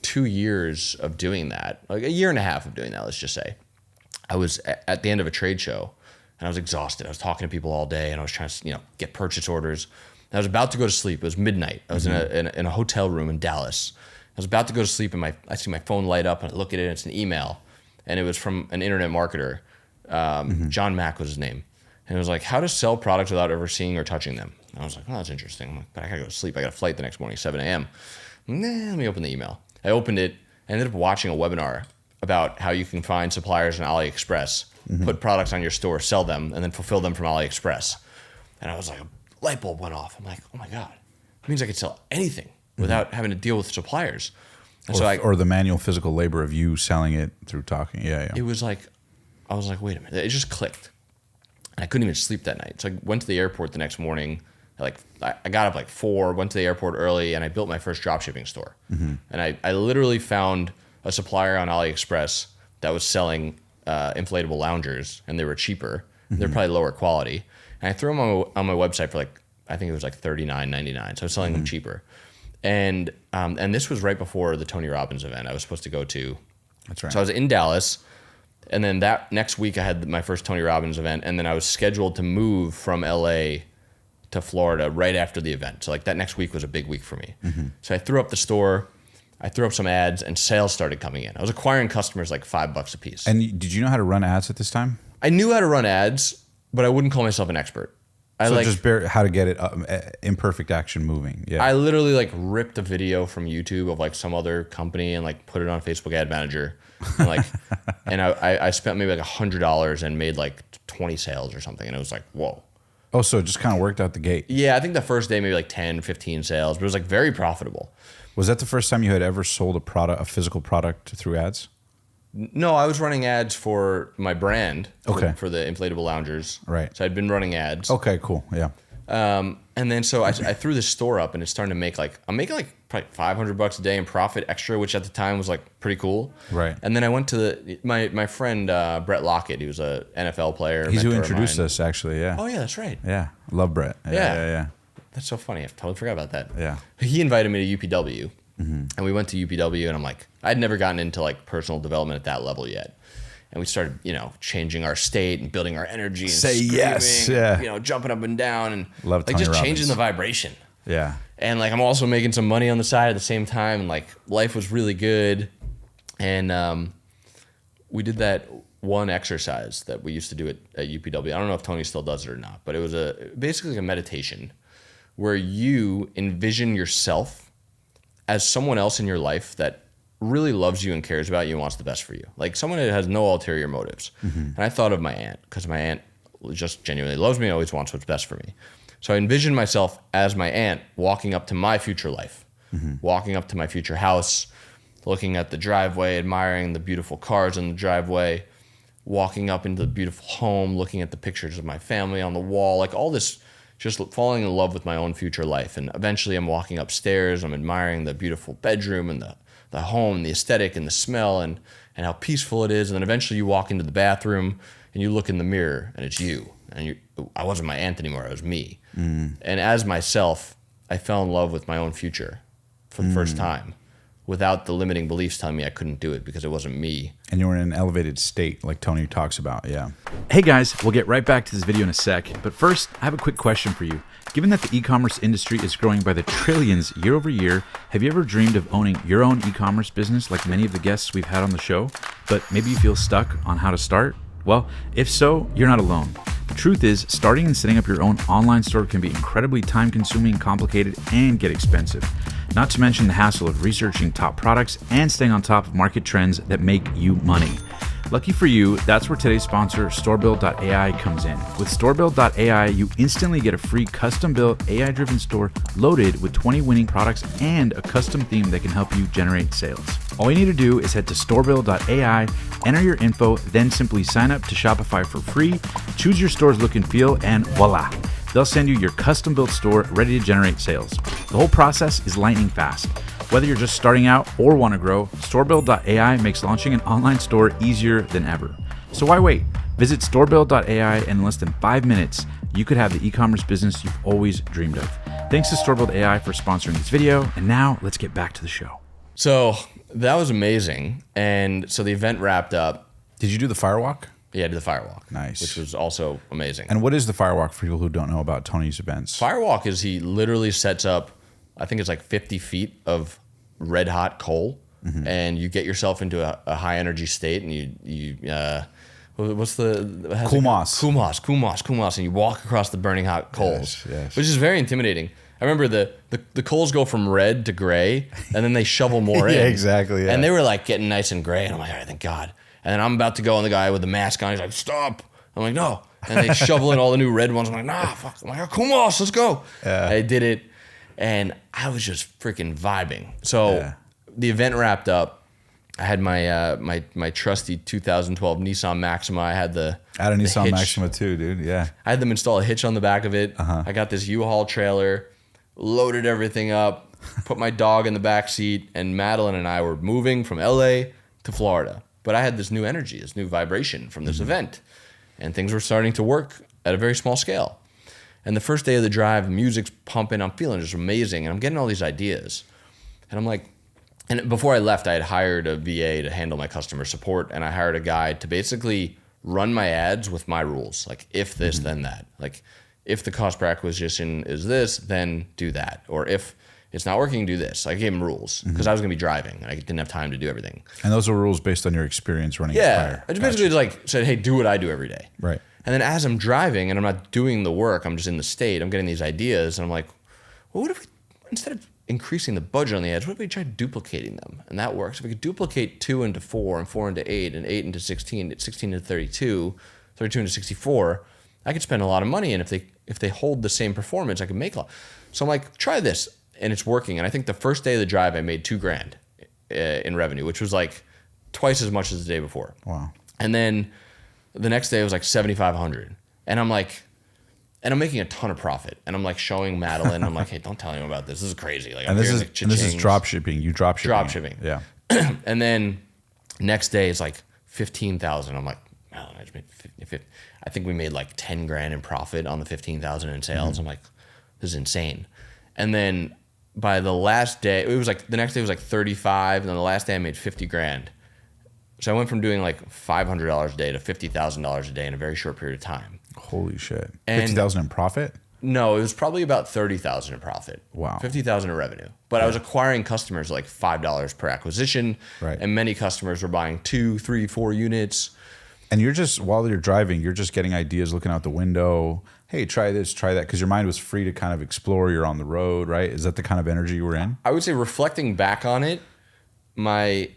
2 years of doing that, like a year and a half of doing that, let's just say, I was at the end of a trade show and I was exhausted. I was talking to people all day and I was trying to, get purchase orders. And I was about to go to sleep. It was midnight. I was in a hotel room in Dallas. I was about to go to sleep and I see my phone light up and I look at it and it's an email. And it was from an internet marketer. John Mack was his name. And it was like, how to sell products without ever seeing or touching them. And I was like, oh, that's interesting. I'm like, but I gotta go to sleep. I got a flight the next morning, 7 a.m. Let me open the email. I opened it. I ended up watching a webinar about how you can find suppliers on AliExpress, put products on your store, sell them, and then fulfill them from AliExpress. And I was like, a light bulb went off. I'm like, oh my God. It means I could sell anything without having to deal with suppliers. And or the manual physical labor of you selling it through talking. Yeah. It was like, I was like, wait a minute. It just clicked. And I couldn't even sleep that night. So I went to the airport the next morning. I got up like 4, went to the airport early, and I built my first dropshipping store. And I literally found a supplier on AliExpress that was selling inflatable loungers, and they were cheaper. They're probably lower quality. And I threw them on my website for like, I think it was like $39.99. So I was selling them cheaper. And this was right before the Tony Robbins event I was supposed to go to. That's right. So I was in Dallas. And then that next week I had my first Tony Robbins event. And then I was scheduled to move from LA to Florida right after the event. So like that next week was a big week for me. So I threw up the store, I threw up some ads, and sales started coming in. I was acquiring customers like $5 a piece. And did you know how to run ads at this time? I knew how to run ads, but I wouldn't call myself an expert. Just how to get it imperfect action moving. Yeah. I literally like ripped a video from YouTube of like some other company and like put it on Facebook Ad Manager. And like, and I spent maybe like $100 and made like 20 sales or something. And it was like, whoa. Oh, so it just kind of worked out the gate. Yeah, I think the first day maybe like 10, 15 sales, but it was like very profitable. Was that the first time you had ever sold a physical product through ads? No, I was running ads for my brand for the inflatable loungers. Right. So I'd been running ads. Okay, cool. Yeah. And then so I threw this store up and it's starting to make like, I'm making like probably $500 a day in profit extra, which at the time was like pretty cool. Right. And then I went to my friend Brett Lockett. He was a NFL player. He's who introduced us actually. Yeah. Oh yeah, that's right. Yeah. Love Brett. Yeah. That's so funny. I totally forgot about that. Yeah. He invited me to UPW. And we went to UPW and I'm like, I'd never gotten into like personal development at that level yet. And we started, changing our state and building our energy and say yes, yeah. Jumping up and down and love like just Robbins. Changing the vibration. Yeah. And like I'm also making some money on the side at the same time and like life was really good. And we did that one exercise that we used to do at UPW. I don't know if Tony still does it or not, but it was basically a meditation where you envision yourself as someone else in your life that really loves you and cares about you and wants the best for you. Like someone that has no ulterior motives. And I thought of my aunt because my aunt just genuinely loves me and always wants what's best for me. So I envisioned myself as my aunt walking up to my future life, walking up to my future house, looking at the driveway, admiring the beautiful cars in the driveway, walking up into the beautiful home, looking at the pictures of my family on the wall, like all this, just falling in love with my own future life. And eventually I'm walking upstairs, I'm admiring the beautiful bedroom and the home, the aesthetic and the smell and how peaceful it is. And then eventually you walk into the bathroom and you look in the mirror and it's you. And I wasn't my aunt anymore, it was me. And as myself, I fell in love with my own future for the first time without the limiting beliefs telling me I couldn't do it because it wasn't me. And you were in an elevated state like Tony talks about, yeah. Hey guys, we'll get right back to this video in a sec, but first, I have a quick question for you. Given that the e-commerce industry is growing by the trillions year over year, have you ever dreamed of owning your own e-commerce business like many of the guests we've had on the show, but maybe you feel stuck on how to start? Well, if so, you're not alone. The truth is, starting and setting up your own online store can be incredibly time-consuming, complicated, and get expensive. Not to mention the hassle of researching top products and staying on top of market trends that make you money. Lucky for you, that's where today's sponsor, StoreBuild.ai, comes in. With StoreBuild.ai, you instantly get a free custom-built AI-driven store loaded with 20 winning products and a custom theme that can help you generate sales. All you need to do is head to StoreBuild.ai, enter your info, then simply sign up to Shopify for free, choose your store's look and feel, and voila! They'll send you your custom-built store ready to generate sales. The whole process is lightning fast. Whether you're just starting out or want to grow, StoreBuild.ai makes launching an online store easier than ever. So why wait? Visit StoreBuild.ai and in less than 5 minutes, you could have the e-commerce business you've always dreamed of. Thanks to StoreBuild.ai for sponsoring this video. And now let's get back to the show. So that was amazing. And so the event wrapped up. Did you do the firewalk? Yeah, I did the firewalk. Nice. Which was also amazing. And what is the firewalk for people who don't know about Tony's events? Firewalk is he literally sets up, I think it's like 50 feet of red hot coal, and you get yourself into a high energy state, and you what's the kumos, and you walk across the burning hot coals, yes. Which is very intimidating. I remember the coals go from red to gray, and then they shovel more in. Yeah, exactly. Yeah. And they were like getting nice and gray, and I'm like, all right, thank God. And then I'm about to go, and the guy with the mask on, he's like, stop. I'm like, no. And they shovel in all the new red ones. I'm like, nah, fuck. I'm like, kumos, let's go. Yeah. I did it. And I was just freaking vibing. So the event wrapped up. I had my my trusty 2012 Nissan Maxima. I had I had a Nissan hitch. Maxima too, dude. Yeah. I had them install a hitch on the back of it. I got this U-Haul trailer, loaded everything up, put my dog in the back seat, and Madeline and I were moving from LA to Florida. But I had this new energy, this new vibration from this event. And things were starting to work at a very small scale. And the first day of the drive, music's pumping. I'm feeling just amazing. And I'm getting all these ideas. And I'm like, and before I left, I had hired a VA to handle my customer support. And I hired a guy to basically run my ads with my rules. Like, if this, then that. Like, if the cost per acquisition is this, then do that. Or if it's not working, do this. I gave him rules because I was going to be driving. And I didn't have time to do everything. And those are rules based on your experience running Aspire. I just basically like said, hey, do what I do every day. Right. And then as I'm driving and I'm not doing the work, I'm just in the state, I'm getting these ideas, and I'm like, well, what if we, instead of increasing the budget on the ads, what if we try duplicating them? And that works. If we could duplicate 2 into 4 and 4 into 8 and 8 into 16, 16 into 32, 32 into 64, I could spend a lot of money. And if they hold the same performance, I could make a lot. So I'm like, try this. And it's working. And I think the first day of the drive, I made $2,000 in revenue, which was like twice as much as the day before. Wow. And then the next day it was like 7,500. And I'm like, and I'm making a ton of profit. And I'm like showing Madeline, I'm like, hey, don't tell anyone about this. This is crazy. Like, And this is drop shipping. You drop shipping. Drop shipping. Yeah. And then next day it's like 15,000. I'm like, Madeline, I just made 50. I think we made like $10,000 in profit on the 15,000 in sales. I'm like, this is insane. And then by the last day, it was like the next day was like 35, and then the last day I made $50,000. So I went from doing like $500 a day to $50,000 a day in a very short period of time. Holy shit! And 50,000 in profit? No, it was probably about 30,000 in profit. Wow. 50,000 in revenue. But I was acquiring customers like $5 per acquisition, Right. And many customers were buying 2, 3, 4 units. And you're just, while you're driving, you're just getting ideas, looking out the window. Hey, try this, try that, because your mind was free to kind of explore. You're on the road, right? Is that the kind of energy you were in? I would say, reflecting back on it, my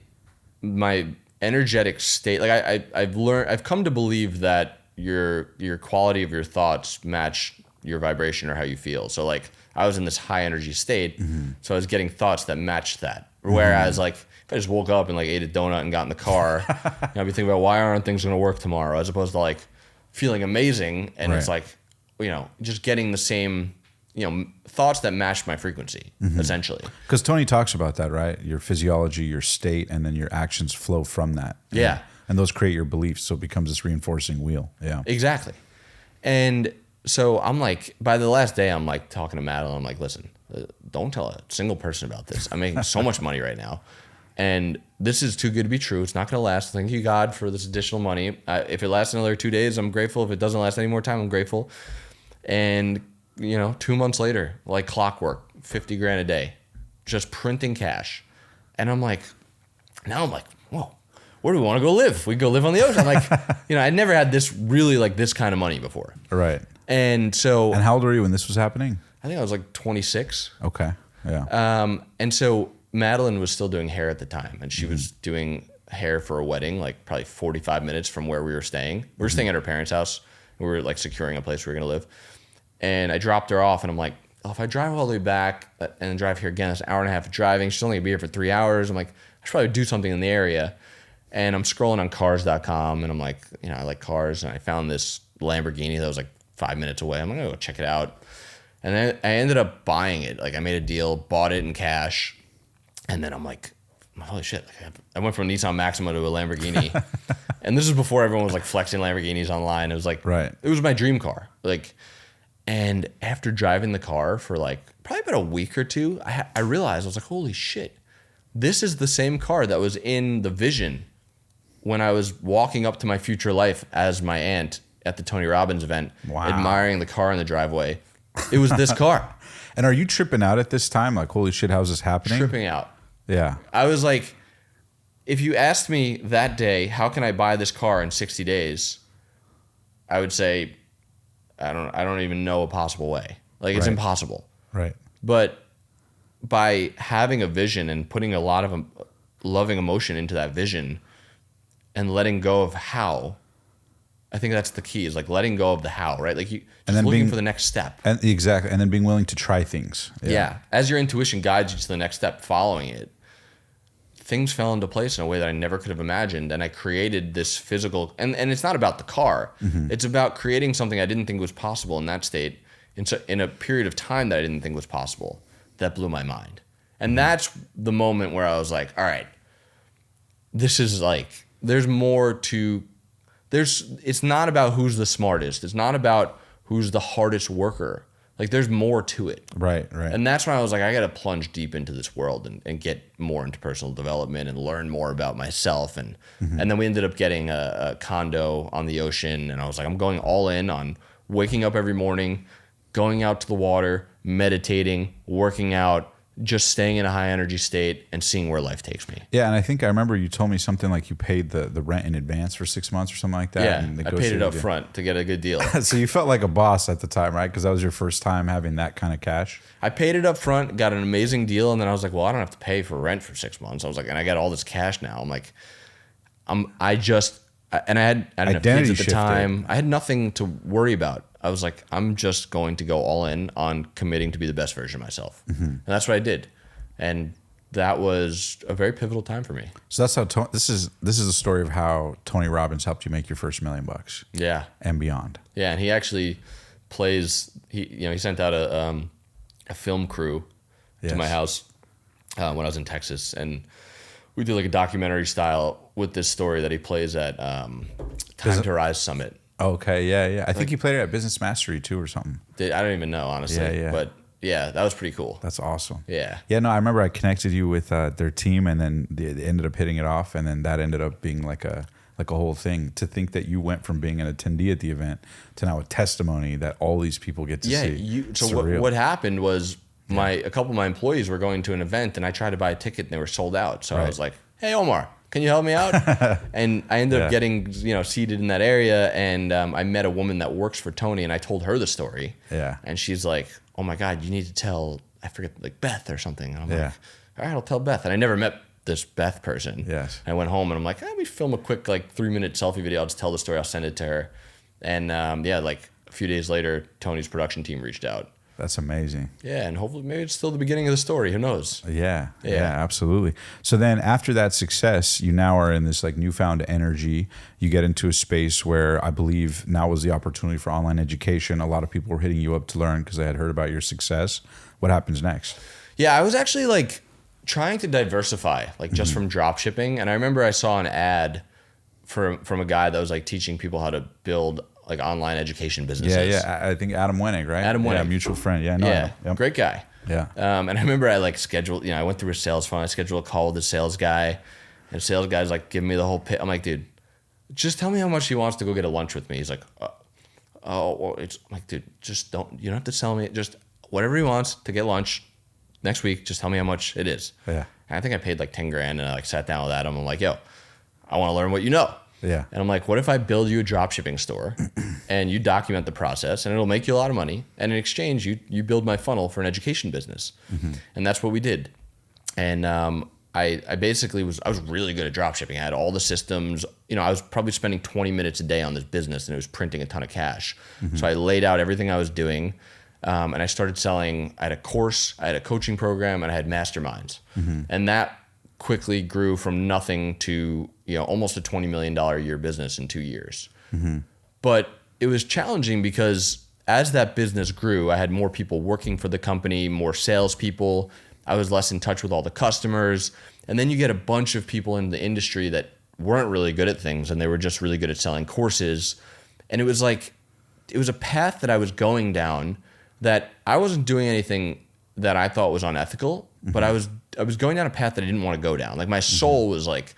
energetic state, like I've come to believe that your quality of your thoughts match your vibration or how you feel. So like I was in this high energy state, so I was getting thoughts that matched that. Whereas like if I just woke up and like ate a donut and got in the car, I'd be thinking about why aren't things going to work tomorrow, as opposed to like feeling amazing and it's like, just getting the same, thoughts that match my frequency, essentially. Because Tony talks about that, right? Your physiology, your state, and then your actions flow from that. Yeah. And those create your beliefs, so it becomes this reinforcing wheel. Yeah. Exactly. And so I'm like, by the last day, I'm like talking to Madeline. I'm like, listen, don't tell a single person about this. I'm making so much money right now. And this is too good to be true. It's not going to last. Thank you, God, for this additional money. If it lasts another 2 days, I'm grateful. If it doesn't last any more time, I'm grateful. And, 2 months later, like clockwork, $50,000 a day, just printing cash. And I'm like, whoa, where do we want to go live? We go live on the ocean. Like, I'd never had this really like this kind of money before. Right. And so. And how old were you when this was happening? I think I was like 26. Okay. Yeah. And so Madeline was still doing hair at the time, and she was doing hair for a wedding, like probably 45 minutes from where we were staying. We were staying at her parents' house. We were like securing a place we were going to live. And I dropped her off and I'm like, oh, if I drive all the way back and then drive here again, it's an hour and a half of driving. She's only going to be here for 3 hours. I'm like, I should probably do something in the area. And I'm scrolling on cars.com and I'm like, you know, I like cars. And I found this Lamborghini that was like 5 minutes away. I'm going to go check it out. And then I ended up buying it. Like I made a deal, bought it in cash. And then I'm like, holy shit. Like I went from a Nissan Maxima to a Lamborghini. And this is before everyone was like flexing Lamborghinis online. It was like, right. It was my dream car. Like, and after driving the car for like probably about a week or two, I realized, I was like, holy shit. This is the same car that was in the vision when I was walking up to my future life as my aunt at the Tony Robbins event, admiring the car in the driveway. It was this car. And are you tripping out at this time? Like, holy shit, how's this happening? Tripping out. Yeah. I was like, if you asked me that day, how can I buy this car in 60 days? I would say, I don't even know a possible way. Like it's impossible. Right. But by having a vision and putting a lot of loving emotion into that vision and letting go of how, I think that's the key, is like letting go of the how, right? Like you just looking for the next step. And exactly. And then being willing to try things. Yeah. As your intuition guides you to the next step, following it, things fell into place in a way that I never could have imagined. And I created this physical, and it's not about the car. Mm-hmm. It's about creating something I didn't think was possible in that state in a period of time that I didn't think was possible. That blew my mind. And that's the moment where I was like, all right, this is like, there's more to, it's not about who's the smartest. It's not about who's the hardest worker. Like there's more to it. Right, right. And that's when I was like, I got to plunge deep into this world and get more into personal development and learn more about myself. And and then we ended up getting a condo on the ocean. And I was like, I'm going all in on waking up every morning, going out to the water, meditating, working out, just staying in a high energy state and seeing where life takes me. Yeah, and I think I remember you told me something like you paid the rent in advance for 6 months or something like that. Yeah, and I paid it up front to get a good deal. So you felt like a boss at the time, right? Because that was your first time having that kind of cash. I paid it up front, got an amazing deal, and then I was like, well, I don't have to pay for rent for 6 months. I was like, and I got all this cash now. I'm like, I didn't have kids at the time. I had nothing to worry about. I was like, I'm just going to go all in on committing to be the best version of myself. And that's what I did. And that was a very pivotal time for me. So that's how this is a story of how Tony Robbins helped you make your first $1 million. Yeah. And beyond. Yeah, and he actually plays. He sent out a film crew to my house when I was in Texas, and we did like a documentary style with this story that he plays at Time to Rise Summit. Okay, yeah. I think he played it at Business Mastery too or something. I don't even know, honestly. Yeah. But yeah, that was pretty cool. That's awesome. Yeah. Yeah, no, I remember I connected you with their team, and then they ended up hitting it off, and then that ended up being like a whole thing. To think that you went from being an attendee at the event to now a testimony that all these people get to see. So what happened was a couple of my employees were going to an event, and I tried to buy a ticket, and they were sold out. So I was like, hey, Omar, can you help me out? And I ended up getting seated in that area, and I met a woman that works for Tony, and I told her the story. Yeah. And she's like, oh my God, you need to tell, I forget, like Beth or something. And I'm like, all right, I'll tell Beth. And I never met this Beth person. Yes. And I went home and I'm like, let me film a quick 3-minute selfie video. I'll just tell the story. I'll send it to her. And like a few days later, Tony's production team reached out. That's amazing. Yeah, and hopefully maybe it's still the beginning of the story. Who knows? Yeah, absolutely. So then after that success, you now are in this newfound energy. You get into a space where I believe now was the opportunity for online education. A lot of people were hitting you up to learn because they had heard about your success. What happens next? Yeah, I was actually trying to diversify, just from dropshipping. And I remember I saw an ad from a guy that was teaching people how to build online education businesses. Yeah. I think Adam Wenig, right? Adam Wenig. Yeah, mutual friend. Yeah, no. Yeah, Yep. great guy. Yeah. And I remember I scheduled, I went through a sales funnel. I scheduled a call with the sales guy, and the sales guy's giving me the whole pit. I'm like, dude, just tell me how much he wants to go get a lunch with me. He's like, it's I'm like, dude, just you don't have to tell me, just whatever he wants to get lunch next week. Just tell me how much it is. Yeah. And I think I paid $10,000, and I sat down with Adam. I'm like, yo, I want to learn what you know. Yeah. And I'm like, what if I build you a dropshipping store and you document the process, and it'll make you a lot of money, and in exchange you build my funnel for an education business. And that's what we did. And I basically I was really good at dropshipping. I had all the systems. I was probably spending 20 minutes a day on this business, and it was printing a ton of cash. So I laid out everything I was doing, and I started selling. I had a course, I had a coaching program, and I had masterminds. And that quickly grew from nothing to almost a $20 million a year business in 2 years. But it was challenging because as that business grew, I had more people working for the company, more salespeople. I was less in touch with all the customers. And then you get a bunch of people in the industry that weren't really good at things, and they were just really good at selling courses. And it was a path that I was going down that I wasn't doing anything that I thought was unethical, but I was going down a path that I didn't want to go down. Like my soul was like,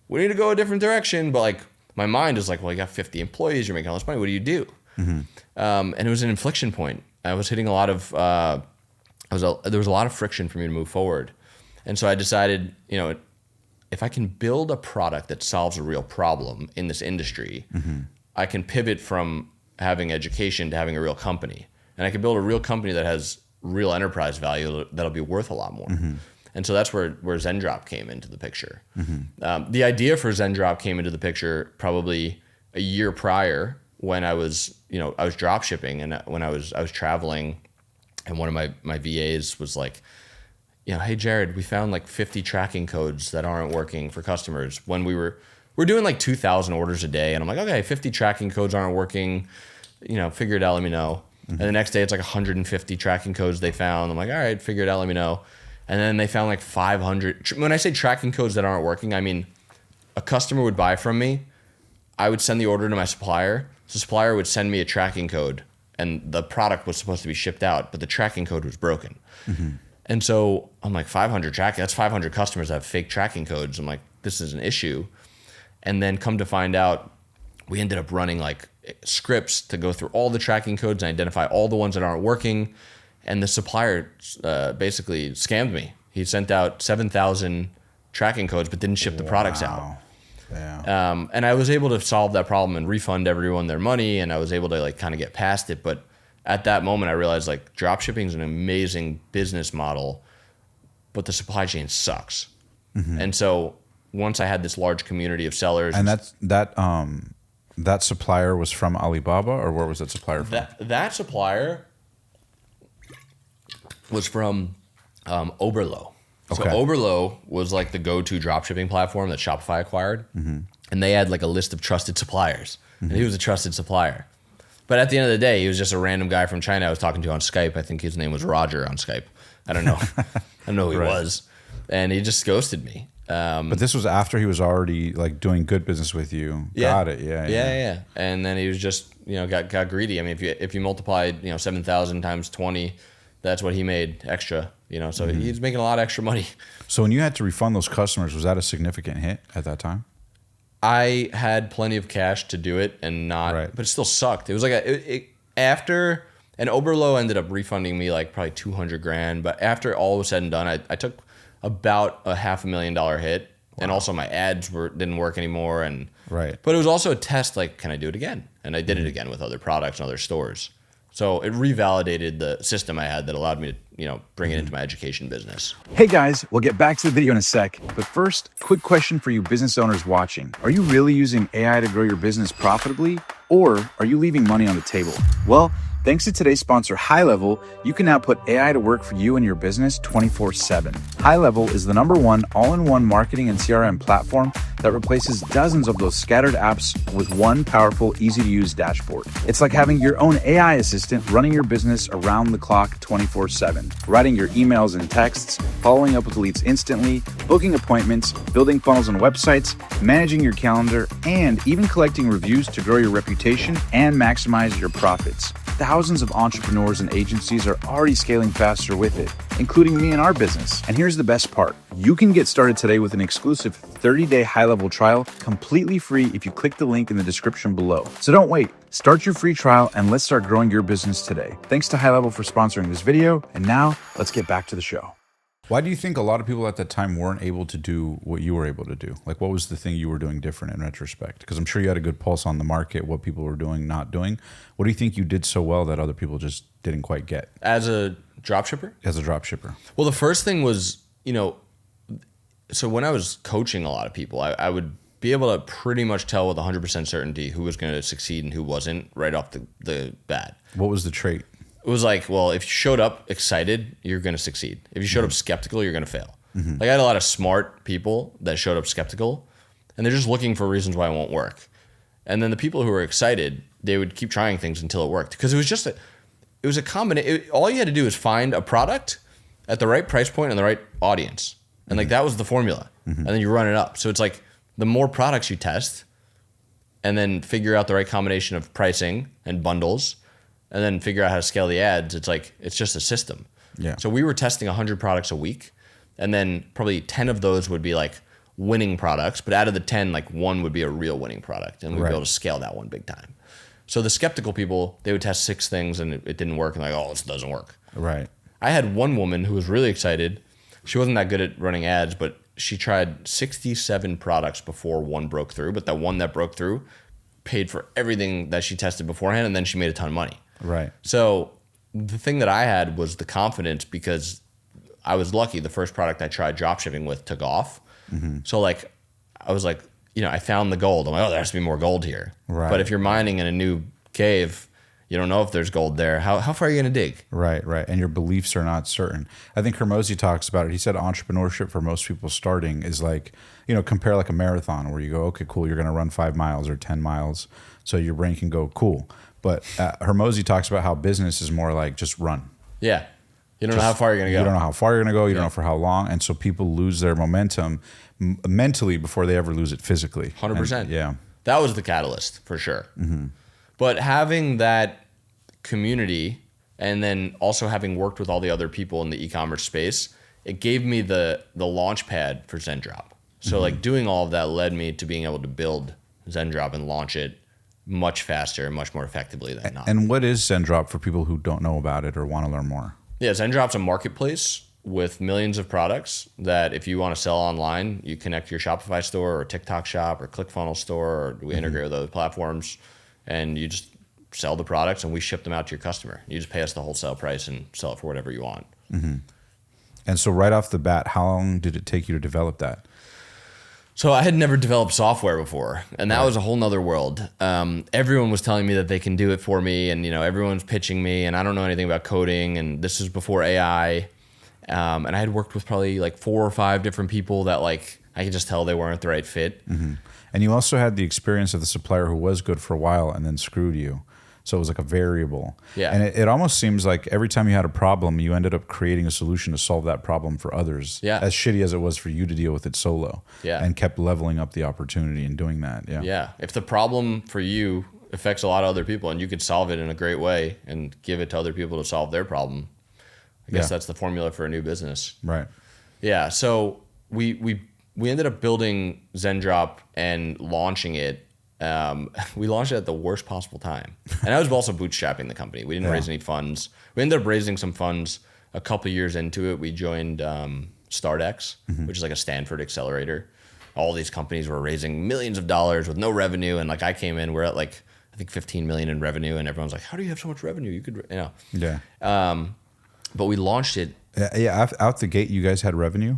we need to go a different direction. But like my mind is like, well, you got 50 employees, you're making all this money. What do you do? And it was an inflection point. I was hitting a lot of, there was a lot of friction for me to move forward. And so I decided, if I can build a product that solves a real problem in this industry, I can pivot from having education to having a real company. And I can build a real company that has real enterprise value that'll be worth a lot more. And so that's where Zendrop came into the picture. The idea for Zendrop came into the picture probably a year prior when I was drop shipping, and when I was traveling, and one of my VAs was like, hey Jared, we found like 50 tracking codes that aren't working for customers. When we're doing like 2,000 orders a day, and I'm like, okay, 50 tracking codes aren't working, figure it out, let me know. And the next day it's like 150 tracking codes they found. I'm like, all right, figure it out, let me know. And then they found like 500. When I say tracking codes that aren't working, I mean a customer would buy from me, I would send the order to my supplier. The supplier would send me a tracking code, and the product was supposed to be shipped out, but the tracking code was broken. And so I'm like, 500 tracking, that's 500 customers that have fake tracking codes. I'm like, this is an issue. And then come to find out, we ended up running like scripts to go through all the tracking codes and identify all the ones that aren't working. And the supplier basically scammed me. He sent out 7,000 tracking codes, but didn't ship the products out. Yeah. And I was able to solve that problem and refund everyone their money, and I was able to like kind of get past it. But at that moment, I realized like dropshipping is an amazing business model, but the supply chain sucks. And so once I had this large community of sellers, and that supplier was from Alibaba, or where was that supplier from? That supplier was from Oberlo. So Oberlo was like the go-to dropshipping platform that Shopify acquired. And they had like a list of trusted suppliers. And he was a trusted supplier. But at the end of the day, he was just a random guy from China I was talking to on Skype. I think his name was Roger on Skype. I don't know. I don't know who he was. And he just ghosted me. But this was after he was already like doing good business with you. Yeah. Got it. Yeah. And then he was just, got greedy. I mean, if you multiplied, 7,000 times 20, that's what he made extra, so he's making a lot of extra money. So when you had to refund those customers, was that a significant hit at that time? I had plenty of cash to do it but it still sucked. It was like after, and Oberlo ended up refunding me like probably $200,000. But after all was said and done, I took about a $500,000 hit. Wow. And also my ads didn't work anymore. But it was also a test, like, can I do it again? And I did it again with other products and other stores. So it revalidated the system I had that allowed me to, bring it into my education business. Hey guys, we'll get back to the video in a sec. But first, quick question for you business owners watching. Are you really using AI to grow your business profitably? Or are you leaving money on the table? Well, thanks to today's sponsor, High Level, you can now put AI to work for you and your business 24/7. High Level is the #1 all-in-one marketing and CRM platform that replaces dozens of those scattered apps with one powerful, easy-to-use dashboard. It's like having your own AI assistant running your business around the clock 24/7, writing your emails and texts, following up with leads instantly, booking appointments, building funnels on websites, managing your calendar, and even collecting reviews to grow your reputation and maximize your profits. Thousands of entrepreneurs and agencies are already scaling faster with it, including me and our business. And here's the best part. You can get started today with an exclusive 30-day high-level trial completely free if you click the link in the description below. So don't wait. Start your free trial and let's start growing your business today. Thanks to High Level for sponsoring this video. And now let's get back to the show. Why do you think a lot of people at that time weren't able to do what you were able to do? Like, what was the thing you were doing different in retrospect? Because I'm sure you had a good pulse on the market, what people were doing, not doing. What do you think you did so well that other people just didn't quite get? As a dropshipper? As a dropshipper. Well, the first thing was, So when I was coaching a lot of people, I would be able to pretty much tell with 100% certainty who was going to succeed and who wasn't right off the bat. What was the trait? It was like, well, if you showed up excited, you're going to succeed. If you showed up skeptical, you're going to fail. Like I had a lot of smart people that showed up skeptical, and they're just looking for reasons why it won't work. And then the people who were excited, they would keep trying things until it worked. Because it was just it was a combination. All you had to do is find a product at the right price point and the right audience. And like that was the formula. And then you run it up. So it's like the more products you test and then figure out the right combination of pricing and bundles and then figure out how to scale the ads, it's just a system. Yeah. So we were testing 100 products a week, and then probably 10 of those would be like winning products, but out of the 10, like one would be a real winning product, and we'd be able to scale that one big time. So the skeptical people, they would test 6 things and it didn't work, and like, oh, this doesn't work. Right. I had one woman who was really excited. She wasn't that good at running ads, but she tried 67 products before one broke through, but that one that broke through paid for everything that she tested beforehand, and then she made a ton of money. Right. So the thing that I had was the confidence, because I was lucky. The first product I tried dropshipping with took off. So like, I was like, I found the gold. I'm like, oh, there has to be more gold here. Right. But if you're mining in a new cave, you don't know if there's gold there. How far are you going to dig? Right. And your beliefs are not certain. I think Hormozi talks about it. He said entrepreneurship for most people starting is like, compare like a marathon where you go, okay, cool, you're going to run 5 miles or 10 miles. So your brain can go, cool. But Hormozi talks about how business is more like just run. Yeah. You don't know how far you're going to go. You don't know how far you're going to go. You don't know for how long. And so people lose their momentum mentally before they ever lose it physically. 100%. Yeah. That was the catalyst for sure. But having that community, and then also having worked with all the other people in the e-commerce space, it gave me the launch pad for Zendrop. So like doing all of that led me to being able to build Zendrop and launch it much faster and much more effectively than not. And what is Zendrop for people who don't know about it or want to learn more? Yeah, Zendrop's a marketplace with millions of products that if you want to sell online, you connect your Shopify store or TikTok shop or ClickFunnels store, or we integrate with other platforms, and you just sell the products and we ship them out to your customer. You just pay us the wholesale price and sell it for whatever you want. And so right off the bat, how long did it take you to develop that? So I had never developed software before, and that was a whole nother world. Everyone was telling me that they can do it for me, and everyone's pitching me, and I don't know anything about coding, and this is before AI. And I had worked with probably like 4 or 5 different people that like I could just tell they weren't the right fit. And you also had the experience of the supplier who was good for a while and then screwed you. So it was like a variable. Yeah. And it almost seems like every time you had a problem, you ended up creating a solution to solve that problem for others. Yeah. As shitty as it was for you to deal with it solo. Yeah. And kept leveling up the opportunity and doing that. Yeah. Yeah. If the problem for you affects a lot of other people and you could solve it in a great way and give it to other people to solve their problem, I guess that's the formula for a new business. Right. Yeah. So we ended up building Zendrop and launching it. We launched it at the worst possible time. And I was also bootstrapping the company. We didn't raise any funds. We ended up raising some funds a couple years into it. We joined StartX, which is like a Stanford accelerator. All these companies were raising millions of dollars with no revenue. And like I came in, we're at like, I think 15 million in revenue. And everyone's like, how do you have so much revenue? You could, Yeah. But we launched it. Yeah. Out the gate, you guys had revenue?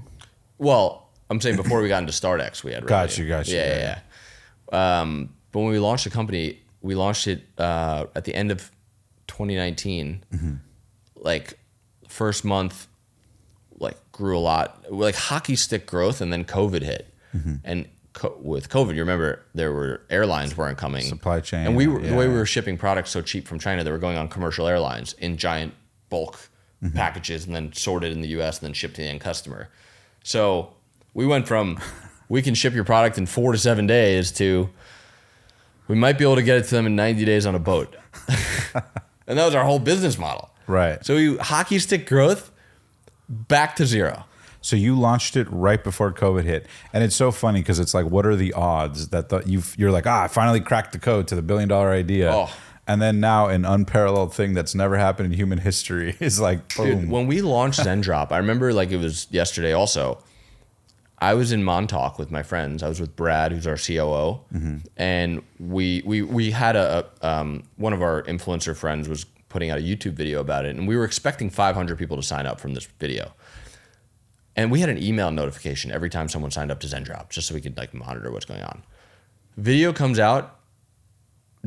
Well, I'm saying before we got into StartX, we had revenue. Got you. Yeah. But when we launched the company, we launched it at the end of 2019. Like first month, like grew a lot, like hockey stick growth, and then COVID hit. And with COVID, you remember there were airlines weren't coming, supply chain, and we were the way we were shipping products so cheap from China, they were going on commercial airlines in giant bulk packages, and then sorted in the U.S. and then shipped to the end customer. So we went from we can ship your product in 4 to 7 days to we might be able to get it to them in 90 days on a boat. And that was our whole business model. Right. So we hockey stick growth back to zero. So you launched it right before COVID hit. And it's so funny because it's like, what are the odds that you're like, I finally cracked the code to the $1 billion idea. Oh. And then now an unparalleled thing that's never happened in human history is like, boom. Dude, when we launched Zendrop, I remember like it was yesterday also. I was in Montauk with my friends. I was with Brad, who's our COO, and we had one of our influencer friends was putting out a YouTube video about it, and we were expecting 500 people to sign up from this video. And we had an email notification every time someone signed up to Zendrop, just so we could like monitor what's going on. Video comes out.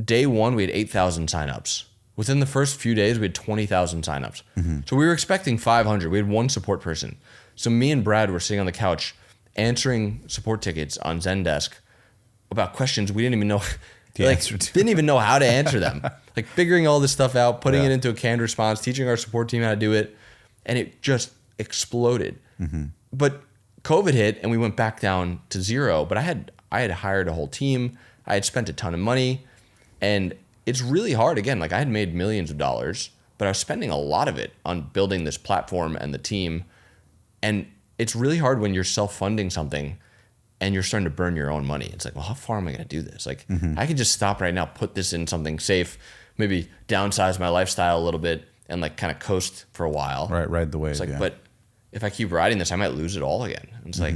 Day one, we had 8,000 signups. Within the first few days, we had 20,000 signups. So we were expecting 500. We had one support person. So me and Brad were sitting on the couch answering support tickets on Zendesk about questions we didn't even know. Didn't even know how to answer them. Like figuring all this stuff out, putting it into a canned response, teaching our support team how to do it, and it just exploded. But COVID hit and we went back down to zero. But I had hired a whole team. I had spent a ton of money, and it's really hard. Again, like I had made millions of dollars, but I was spending a lot of it on building this platform and the team. And it's really hard when you're self-funding something and you're starting to burn your own money. It's like, well, how far am I going to do this? Like, I could just stop right now, put this in something safe, maybe downsize my lifestyle a little bit and like kind of coast for a while. Right, ride the wave. It's like, but if I keep riding this, I might lose it all again. And it's like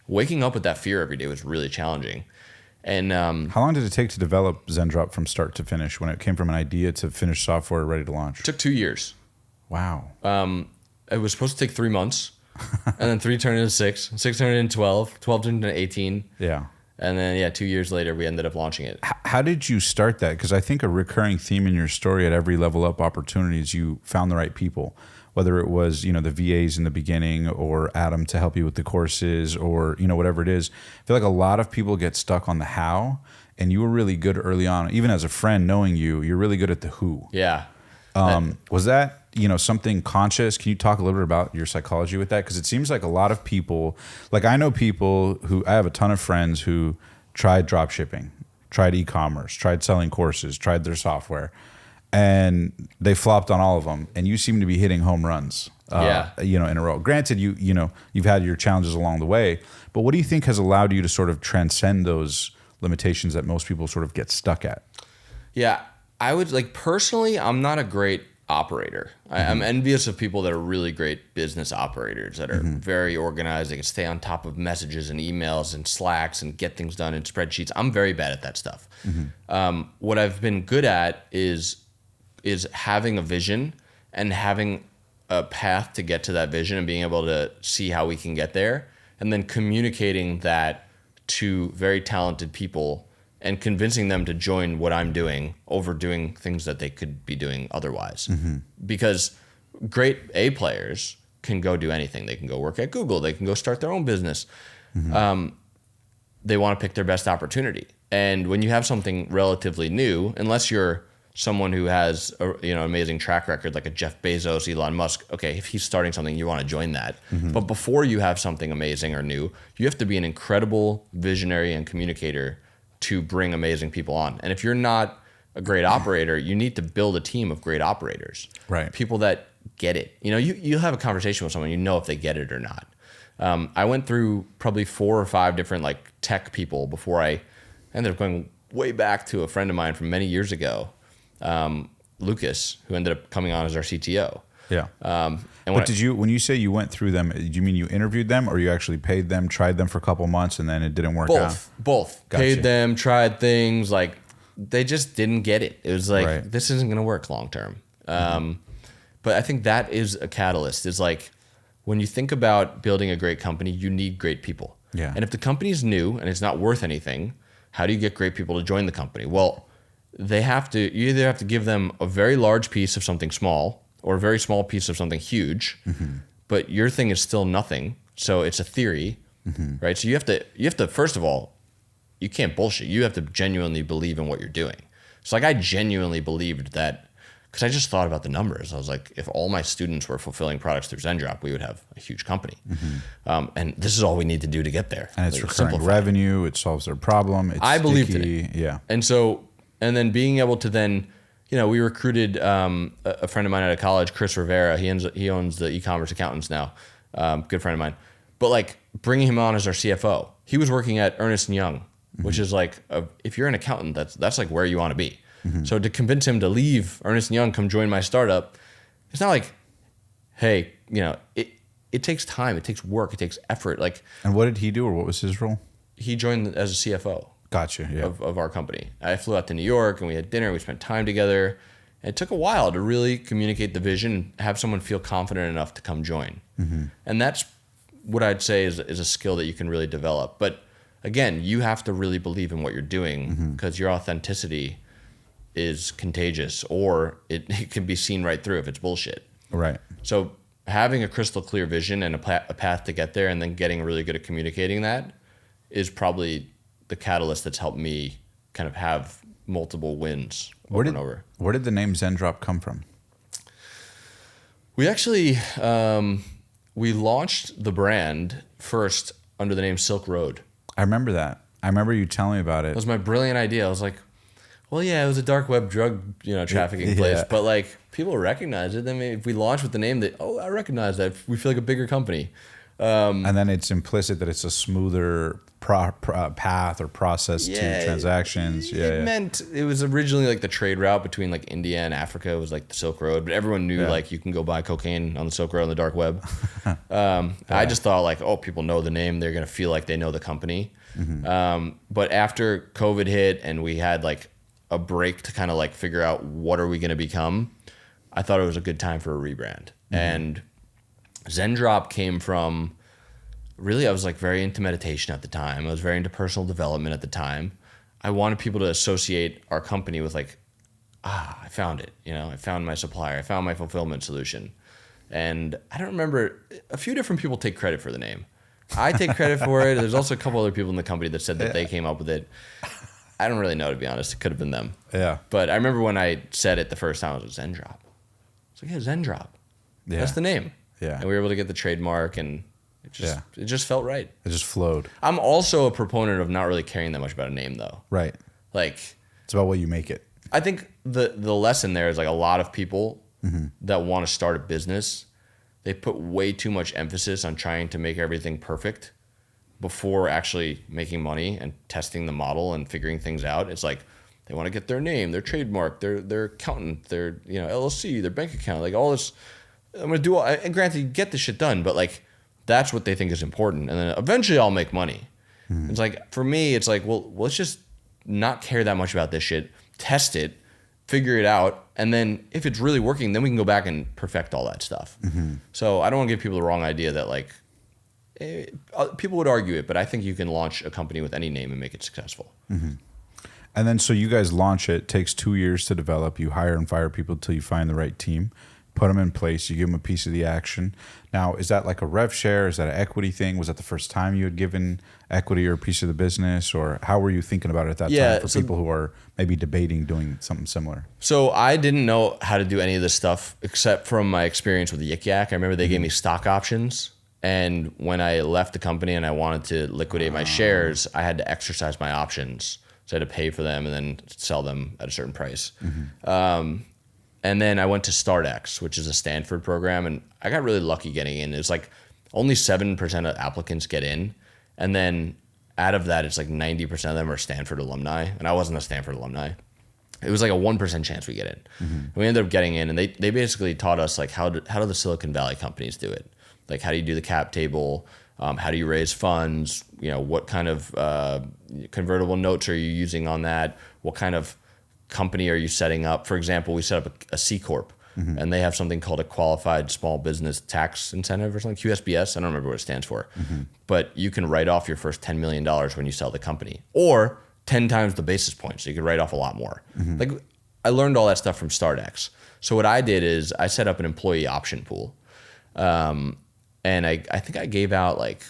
waking up with that fear every day was really challenging. And how long did it take to develop Zendrop from start to finish when it came from an idea to finished software ready to launch? It took 2 years. Wow. It was supposed to take 3 months. And then 3 turned into 6, 6 turned into 12, 12 turned into 18. Yeah. And then, 2 years later, we ended up launching it. How did you start that? Because I think a recurring theme in your story at every level up opportunity is you found the right people, whether it was, the VAs in the beginning or Adam to help you with the courses or, whatever it is. I feel like a lot of people get stuck on the how, and you were really good early on. Even as a friend, knowing you're really good at the who. Yeah. Was that, something conscious? Can you talk a little bit about your psychology with that? Because it seems like a lot of people, like I know people I have a ton of friends who tried dropshipping, tried e-commerce, tried selling courses, tried their software, and they flopped on all of them. And you seem to be hitting home runs, in a row. Granted, you've had your challenges along the way, but what do you think has allowed you to sort of transcend those limitations that most people sort of get stuck at? Yeah, I would personally, I'm not a great operator. I'm envious of people that are really great business operators that are very organized. They can stay on top of messages and emails and Slacks and get things done in spreadsheets. I'm very bad at that stuff. What I've been good at is having a vision and having a path to get to that vision and being able to see how we can get there, and then communicating that to very talented people and convincing them to join what I'm doing over doing things that they could be doing otherwise. Because great A players can go do anything. They can go work at Google. They can go start their own business. They want to pick their best opportunity. And when you have something relatively new, unless you're someone who has an amazing track record like a Jeff Bezos, Elon Musk, okay, if he's starting something, you want to join that. But before you have something amazing or new, you have to be an incredible visionary and communicator to bring amazing people on. And if you're not a great operator, you need to build a team of great operators. Right. People that get it. You'll have a conversation with someone, if they get it or not. I went through probably 4 or 5 different tech people before I ended up going way back to a friend of mine from many years ago, Lucas, who ended up coming on as our CTO. Yeah. When you say you went through them, do you mean you interviewed them or you actually paid them, tried them for a couple months, and then it didn't work out? Both. Gotcha. Paid them, tried things, they just didn't get it. It was this isn't going to work long term. But I think that is a catalyst. It's when you think about building a great company, you need great people. Yeah. And if the company's new and it's not worth anything, how do you get great people to join the company? Well, you either have to give them a very large piece of something small or a very small piece of something huge, but your thing is still nothing. So it's a theory, right? So you have to, first of all, you can't bullshit. You have to genuinely believe in what you're doing. So I genuinely believed that, because I just thought about the numbers. I was like, if all my students were fulfilling products through Zendrop, we would have a huge company. And this is all we need to do to get there. And it's recurring revenue. It solves their problem. It's I believed in it. Yeah. And then being able to then, we recruited a friend of mine out of college, Chris Rivera. He owns the e-commerce accountants now. Good friend of mine. But bringing him on as our CFO, he was working at Ernst & Young, which is if you're an accountant, that's where you want to be. So to convince him to leave Ernst & Young, come join my startup, it's not hey, it takes time, it takes work, it takes effort. And what did he do, or what was his role? He joined as a CFO. Gotcha. Yeah. Of our company. I flew out to New York and we had dinner. We spent time together. And it took a while to really communicate the vision and have someone feel confident enough to come join. And that's what I'd say is a skill that you can really develop. But again, you have to really believe in what you're doing, because your authenticity is contagious, or it can be seen right through if it's bullshit. Right. So having a crystal clear vision and a path to get there, and then getting really good at communicating that, is probably the catalyst that's helped me kind of have multiple wins over and over. Where did the name Zendrop come from? We actually, we launched the brand first under the name Silk Road. I remember that. I remember you telling me about it. It was my brilliant idea. I was like, well, yeah, it was a dark web drug, trafficking place, but like people recognize it. I mean, if we launch with the name that, I recognize that, we feel like a bigger company. And then it's implicit that it's a smoother path or process to transactions. It was originally like the trade route between like India and Africa. It was like the Silk Road, but everyone knew like you can go buy cocaine on the Silk Road on the dark web. I just thought like, people know the name, they're gonna feel like they know the company. But after COVID hit and we had like a break to kind of like figure out what are we gonna become, I thought it was a good time for a rebrand. And Zendrop came from, really, I was like very into meditation at the time. I was very into personal development at the time. I wanted people to associate our company with like, I found it. I found my supplier. I found my fulfillment solution. And I don't remember, a few different people take credit for the name. I take credit for it. There's also a couple other people in the company that said that they came up with it. I don't really know, to be honest. It could have been them. Yeah. But I remember when I said it the first time, it was Zendrop. I was like, Zendrop. Yeah. That's the name. Yeah. And we were able to get the trademark, and it just felt right. It just flowed. I'm also a proponent of not really caring that much about a name, though. Right. Like, it's about what you make it. I think the lesson there is like a lot of people that want to start a business, they put way too much emphasis on trying to make everything perfect before actually making money and testing the model and figuring things out. It's like they want to get their name, their trademark, their accountant, their LLC, their bank account, like all this. I'm gonna do all, and granted, you get this shit done, but like that's what they think is important, and then eventually I'll make money. It's like, for me, it's like, well, let's just not care that much about this shit, test it, figure it out, and then if it's really working, then we can go back and perfect all that stuff. So I don't want to give people the wrong idea that like people would argue it, but I think you can launch a company with any name and make it successful. And then so you guys launch it. Takes 2 years to develop. You hire and fire people till you find the right team. Put them in place. You give them a piece of the action. Now, is that like a rev share? Is that an equity thing? Was that the first time you had given equity or a piece of the business? Or how were you thinking about it at that time for people who are maybe debating doing something similar? So I didn't know how to do any of this stuff except from my experience with Yik Yak. I remember they gave me stock options. And when I left the company and I wanted to liquidate my shares, I had to exercise my options. So I had to pay for them and then sell them at a certain price. And then I went to StartX, which is a Stanford program, and I got really lucky getting in. It's like only 7% of applicants get in, and then out of that, it's like 90% of them are Stanford alumni, and I wasn't a Stanford alumni. It was like a 1% chance we get in. And we ended up getting in, and they basically taught us like how do the Silicon Valley companies do it? Like, how do you do the cap table? How do you raise funds? What kind of convertible notes are you using on that? What kind of company are you setting up? For example, we set up a C Corp, and they have something called a Qualified Small Business Tax Incentive or something, QSBS. I don't remember what it stands for. But you can write off your first $10 million when you sell the company, or 10 times the basis points. So you could write off a lot more. Like, I learned all that stuff from StartX. So what I did is I set up an employee option pool. And I think I gave out like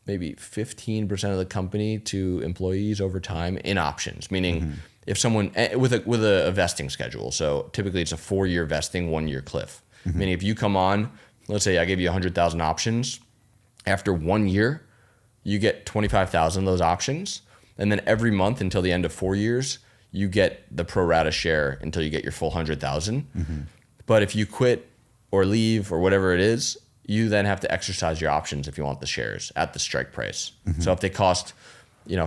maybe 15% of the company to employees over time in options, meaning if someone with a vesting schedule. So typically it's a 4-year vesting, 1-year cliff. Meaning if you come on, let's say I gave you 100,000 options, after 1 year, you get 25,000 of those options. And then every month until the end of 4 years, you get the pro rata share until you get your full 100,000. But if you quit or leave or whatever it is, you then have to exercise your options if you want the shares at the strike price. So if they cost,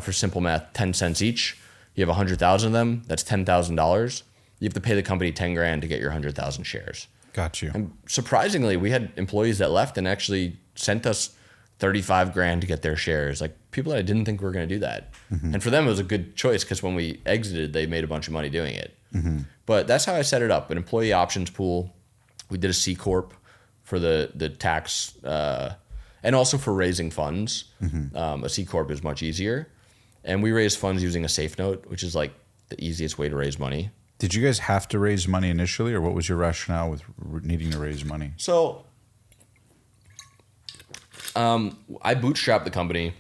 for simple math, 10 cents each, you have 100,000 of them, that's $10,000. You have to pay the company $10,000 to get your 100,000 shares. Got you. And surprisingly, we had employees that left and actually sent us $35,000 to get their shares. Like, people that I didn't think were going to do that. And for them, it was a good choice because when we exited, they made a bunch of money doing it. But that's how I set it up, an employee options pool. We did a C Corp for the tax. And also for raising funds, a C Corp is much easier. And we raise funds using a safe note, which is like the easiest way to raise money. Did you guys have to raise money initially, or what was your rationale with needing to raise money? So I bootstrapped the company,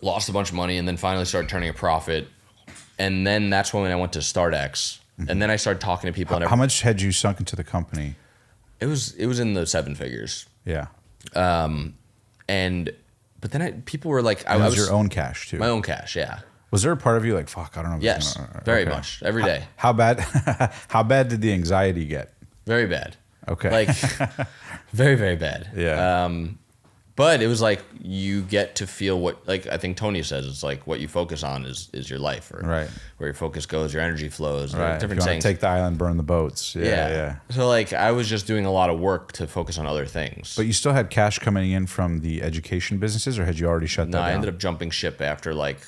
lost a bunch of money, and then finally started turning a profit. And then that's when I went to StartX. And then I started talking to people. How much had you sunk into the company? It was in the 7 figures. Yeah. But then people were like, I was your own cash too. My own cash, yeah. Was there a part of you like, fuck, I don't know? If Yes, very much every day. How bad? How bad did the anxiety get? Very bad. Okay. Like very, very bad. Yeah. But it was like you get to feel what, like I think Tony says, it's like what you focus on is your life, or right. Where your focus goes, your energy flows, right. Different things. Take the island, burn the boats. Yeah. So like I was just doing a lot of work to focus on other things. But you still had cash coming in from the education businesses, or had you already shut that down? No, I ended up jumping ship after like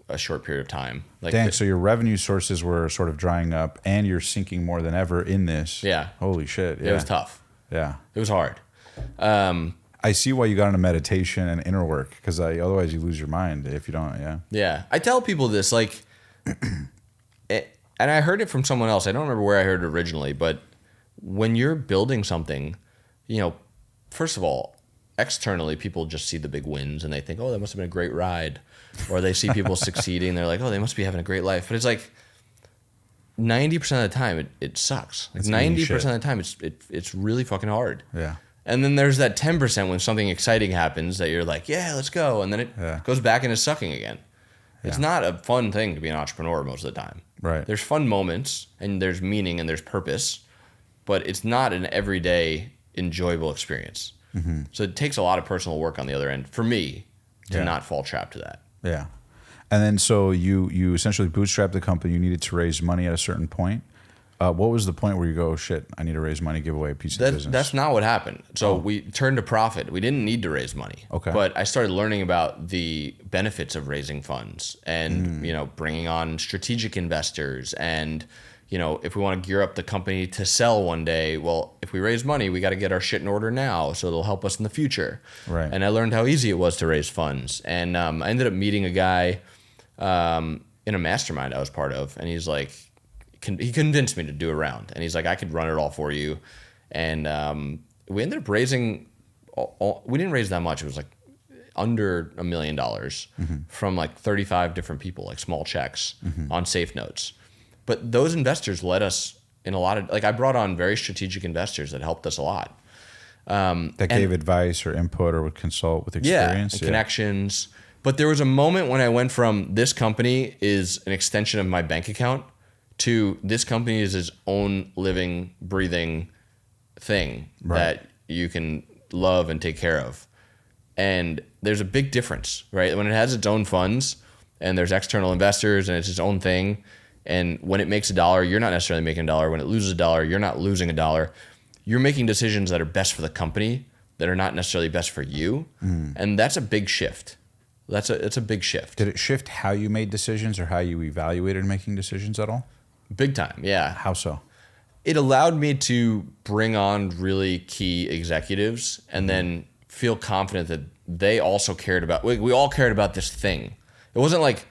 a short period of time. Like dang, so your revenue sources were sort of drying up, and you're sinking more than ever in this. Yeah. Holy shit. Yeah. It was tough. Yeah. It was hard. I see why you got into meditation and inner work, because otherwise you lose your mind if you don't. Yeah. Yeah. I tell people this, like, and I heard it from someone else. I don't remember where I heard it originally, but when you're building something, first of all, externally, people just see the big wins and they think, oh, that must have been a great ride. Or they see people succeeding. They're like, oh, they must be having a great life. But it's like 90% of the time, it sucks. Like 90% of the time, it's really fucking hard. Yeah. And then there's that 10% when something exciting happens that you're like, yeah, let's go. And then it goes back into sucking again. It's not a fun thing to be an entrepreneur most of the time. Right. There's fun moments and there's meaning and there's purpose, but it's not an everyday enjoyable experience. Mm-hmm. So it takes a lot of personal work on the other end for me to not fall trapped to that. Yeah. And then so you essentially bootstrapped the company. You needed to raise money at a certain point. What was the point where you go, oh, shit, I need to raise money, give away a piece of the business? That's not what happened. So we turned a profit. We didn't need to raise money. Okay. But I started learning about the benefits of raising funds and, bringing on strategic investors. And, if we want to gear up the company to sell one day, well, if we raise money, we got to get our shit in order now so it'll help us in the future. Right. And I learned how easy it was to raise funds. And I ended up meeting a guy in a mastermind I was part of. And he's like, he convinced me to do a round, and he's like, I could run it all for you. And we ended up raising, we didn't raise that much. It was like under $1 million from like 35 different people, like small checks on safe notes. But those investors led us in a lot of, like I brought on very strategic investors that helped us a lot. That gave advice or input or would consult with experience. And connections. But there was a moment when I went from this company is an extension of my bank account to this company is its own living, breathing thing that you can love and take care of. And there's a big difference, right? When it has its own funds and there's external investors and it's its own thing, and when it makes $1, you're not necessarily making $1. When it loses $1, you're not losing $1. You're making decisions that are best for the company that are not necessarily best for you. And that's a big shift. It's a big shift. Did it shift how you made decisions or how you evaluated making decisions at all? Big time, yeah. How so? It allowed me to bring on really key executives and then feel confident that they also cared about, we all cared about this thing. It wasn't like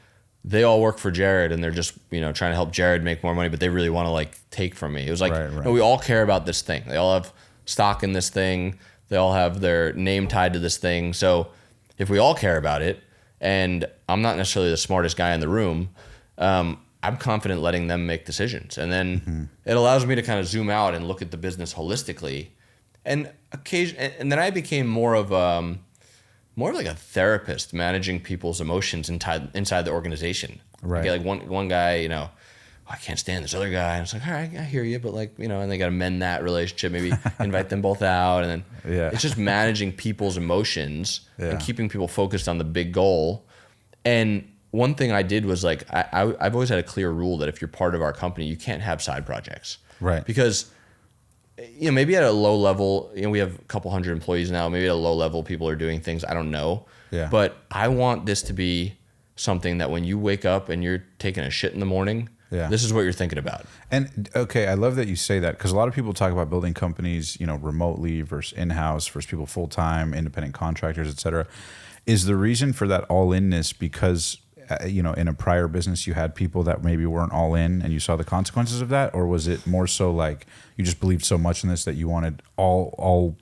they all work for Jared and they're just, trying to help Jared make more money, but they really want to like take from me. It was like, no, we all care about this thing. They all have stock in this thing. They all have their name tied to this thing. So if we all care about it, and I'm not necessarily the smartest guy in the room, I'm confident letting them make decisions. And then it allows me to kind of zoom out and look at the business holistically. And then I became more of like a therapist managing people's emotions inside the organization. Right. Okay, like one guy, I can't stand this other guy. And it's like, all right, I hear you, but like, and they got to mend that relationship, maybe invite them both out. And then it's just managing people's emotions and keeping people focused on the big goal. And one thing I did was like, I've always had a clear rule that if you're part of our company, you can't have side projects. Right. Because, maybe at a low level, we have a couple hundred employees now, maybe at a low level, people are doing things, I don't know. Yeah. But I want this to be something that when you wake up and you're taking a shit in the morning, Yeah. This is what you're thinking about. And okay, I love that you say that, because a lot of people talk about building companies, remotely versus in-house versus people full-time, independent contractors, et cetera. Is the reason for that all-inness because, in a prior business you had people that maybe weren't all in and you saw the consequences of that? Or was it more so like you just believed so much in this that you wanted all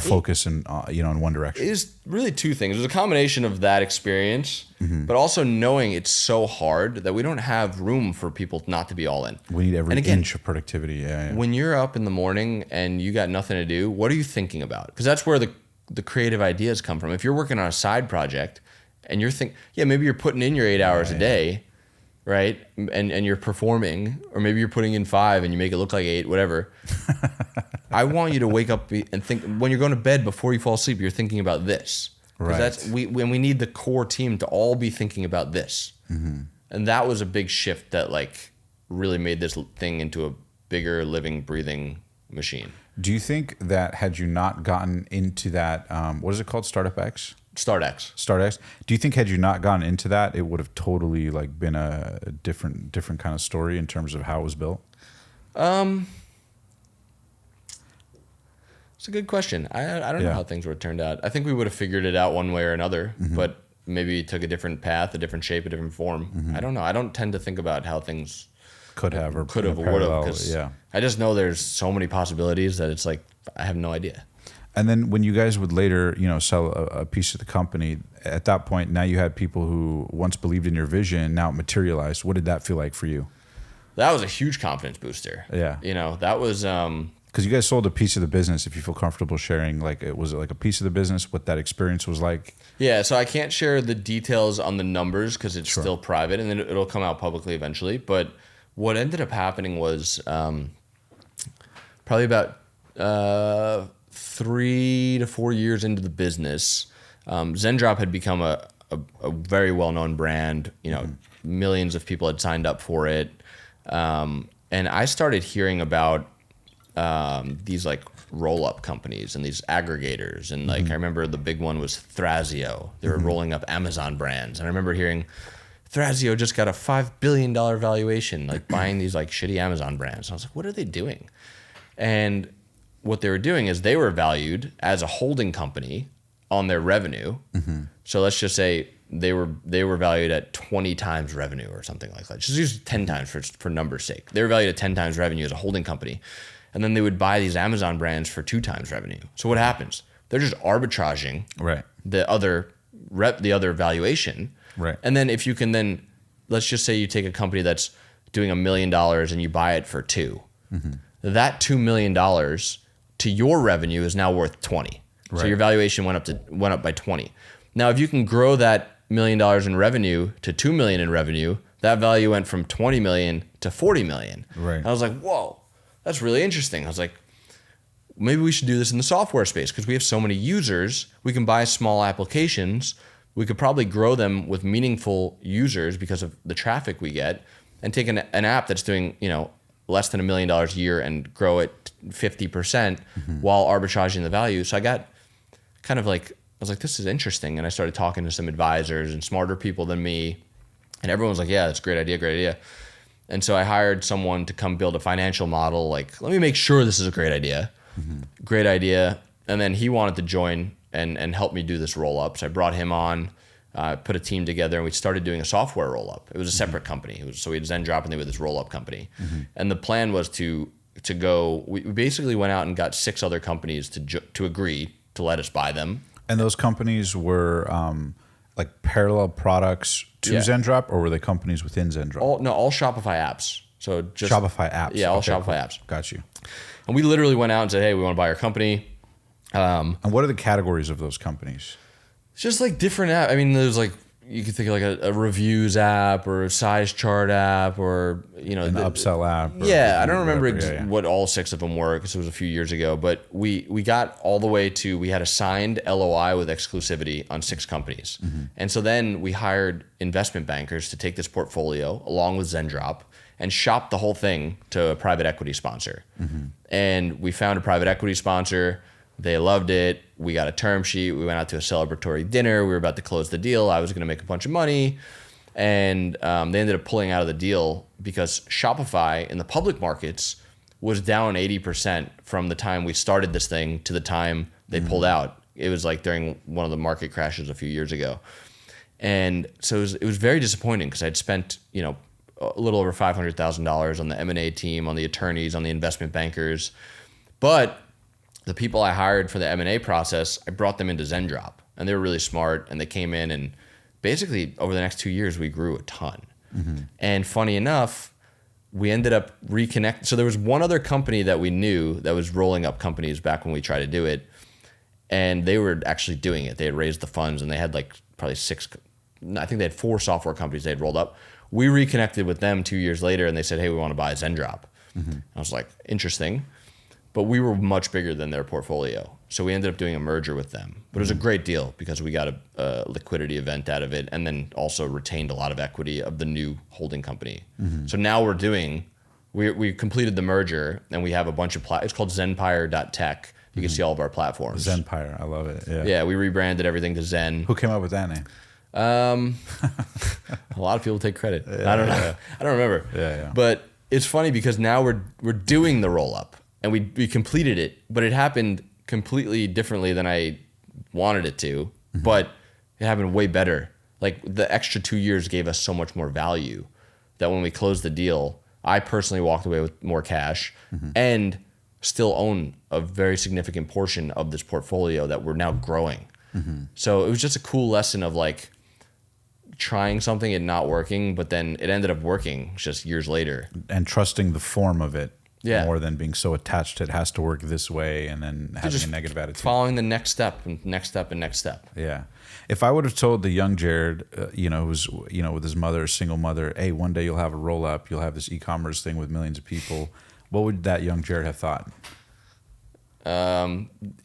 focus in one direction? It is really two things. There's a combination of that experience, but also knowing it's so hard that we don't have room for people not to be all in. We need every inch of productivity. Yeah. When you're up in the morning and you got nothing to do, what are you thinking about? Because that's where the creative ideas come from. If you're working on a side project and you're thinking, maybe you're putting in your 8 hours a day, right? And you're performing, or maybe you're putting in 5 and you make it look like 8, whatever. I want you to wake up and think, when you're going to bed before you fall asleep, you're thinking about this. Right. When we need the core team to all be thinking about this. And that was a big shift that really made this thing into a bigger living, breathing machine. Do you think that had you not gotten into that, what is it called? Startup X? StartX. Do you think had you not gotten into that, it would have totally been a different kind of story in terms of how it was built? It's a good question. I don't know how things would have turned out. I think we would have figured it out one way or another, but maybe it took a different path, a different shape, a different form. I don't know. I don't tend to think about how things could have or would have, because I just know there's so many possibilities that it's I have no idea. And then when you guys would later, sell a piece of the company, at that point, now you had people who once believed in your vision, now it materialized. What did that feel like for you? That was a huge confidence booster. Yeah. That was... Because you guys sold a piece of the business, if you feel comfortable sharing, was it a piece of the business, what that experience was like? Yeah, so I can't share the details on the numbers because it's still private, and then it'll come out publicly eventually. But what ended up happening was probably about 3 to 4 years into the business, Zendrop had become a very well-known brand. Millions of people had signed up for it. And I started hearing about these roll-up companies and these aggregators. And I remember the big one was Thrasio. They were rolling up Amazon brands. And I remember hearing Thrasio just got a $5 billion valuation, buying these shitty Amazon brands. And I was like, what are they doing? And what they were doing is they were valued as a holding company on their revenue. So let's just say they were valued at 20 times revenue or something like that. Just use 10 times for numbers' sake. They were valued at 10 times revenue as a holding company. And then they would buy these Amazon brands for 2 times revenue. So what happens? They're just arbitraging the other valuation. Right. And then if you can let's just say you take a company that's doing $1 million and you buy it for 2. That $2 million to your revenue is now worth 20. So your valuation went up by 20. Now, if you can grow that $1 million in revenue to $2 million in revenue, that value went from 20 million to 40 million. Right. And I was like, whoa, that's really interesting. I was like, maybe we should do this in the software space because we have so many users. We can buy small applications. We could probably grow them with meaningful users because of the traffic we get, and take an app that's doing, less than $1 million a year and grow it 50% while arbitraging the value. So I got kind of I was like, this is interesting. And I started talking to some advisors and smarter people than me. And everyone was like, yeah, that's a great idea. And so I hired someone to come build a financial model. Let me make sure this is a great idea. Great idea. And then he wanted to join and help me do this roll up. So I brought him on, put a team together, and we started doing a software roll up. It was a separate company. So we had Zendrop, and they were this roll up company. And the plan was to go, we basically went out and got 6 other companies to agree to let us buy them. And those companies were parallel products to Zendrop, or were they companies within Zendrop? All Shopify apps. So just Shopify apps. Yeah, all Shopify apps. Got you. And we literally went out and said, hey, we want to buy your company. And what are the categories of those companies? It's just different apps. I mean, there's you could think of a reviews app or a size chart app or, an upsell app. I don't remember what all 6 of them were because it was a few years ago. But we got all the way to, we had a signed LOI with exclusivity on 6 companies. And so then we hired investment bankers to take this portfolio along with Zendrop and shop the whole thing to a private equity sponsor. And we found a private equity sponsor. They loved it. We got a term sheet. We went out to a celebratory dinner. We were about to close the deal. I was going to make a bunch of money. And they ended up pulling out of the deal because Shopify in the public markets was down 80% from the time we started this thing to the time they pulled out. It was like during one of the market crashes a few years ago. And so it was very disappointing because I'd spent, a little over $500,000 on the M&A team, on the attorneys, on the investment bankers. But the people I hired for the M&A process, I brought them into Zendrop, and they were really smart, and they came in, and basically over the next 2 years, we grew a ton. And funny enough, we ended up reconnecting. So there was one other company that we knew that was rolling up companies back when we tried to do it, and they were actually doing it. They had raised the funds, and they had like probably I think they had 4 software companies they had rolled up. We reconnected with them 2 years later, and they said, hey, we want to buy Zendrop. I was like, interesting. But we were much bigger than their portfolio. So we ended up doing a merger with them. But it was a great deal because we got a liquidity event out of it, and then also retained a lot of equity of the new holding company. So now we completed the merger, and we have a bunch of it's called Zenpire.tech. You can see all of our platforms. Zenpire, I love it. Yeah, we rebranded everything to Zen. Who came up with that name? A lot of people take credit. I don't know. I don't remember. Yeah. But it's funny because now we're doing the roll up, and we completed it, but it happened completely differently than I wanted it to. But it happened way better. Like the extra 2 years gave us so much more value that when we closed the deal, I personally walked away with more cash and still own a very significant portion of this portfolio that we're now growing. So it was just a cool lesson of like trying something and not working, but then it ended up working just years later. And trusting the form of it Yeah. more than being so attached to it has to work this way and then having Just a negative attitude. Following the next step and next step and next step. Yeah. If I would have told the young Jared, who's, with his mother, a single mother, hey, one day you'll have a roll up, you'll have this e-commerce thing with millions of people, what would that young Jared have thought?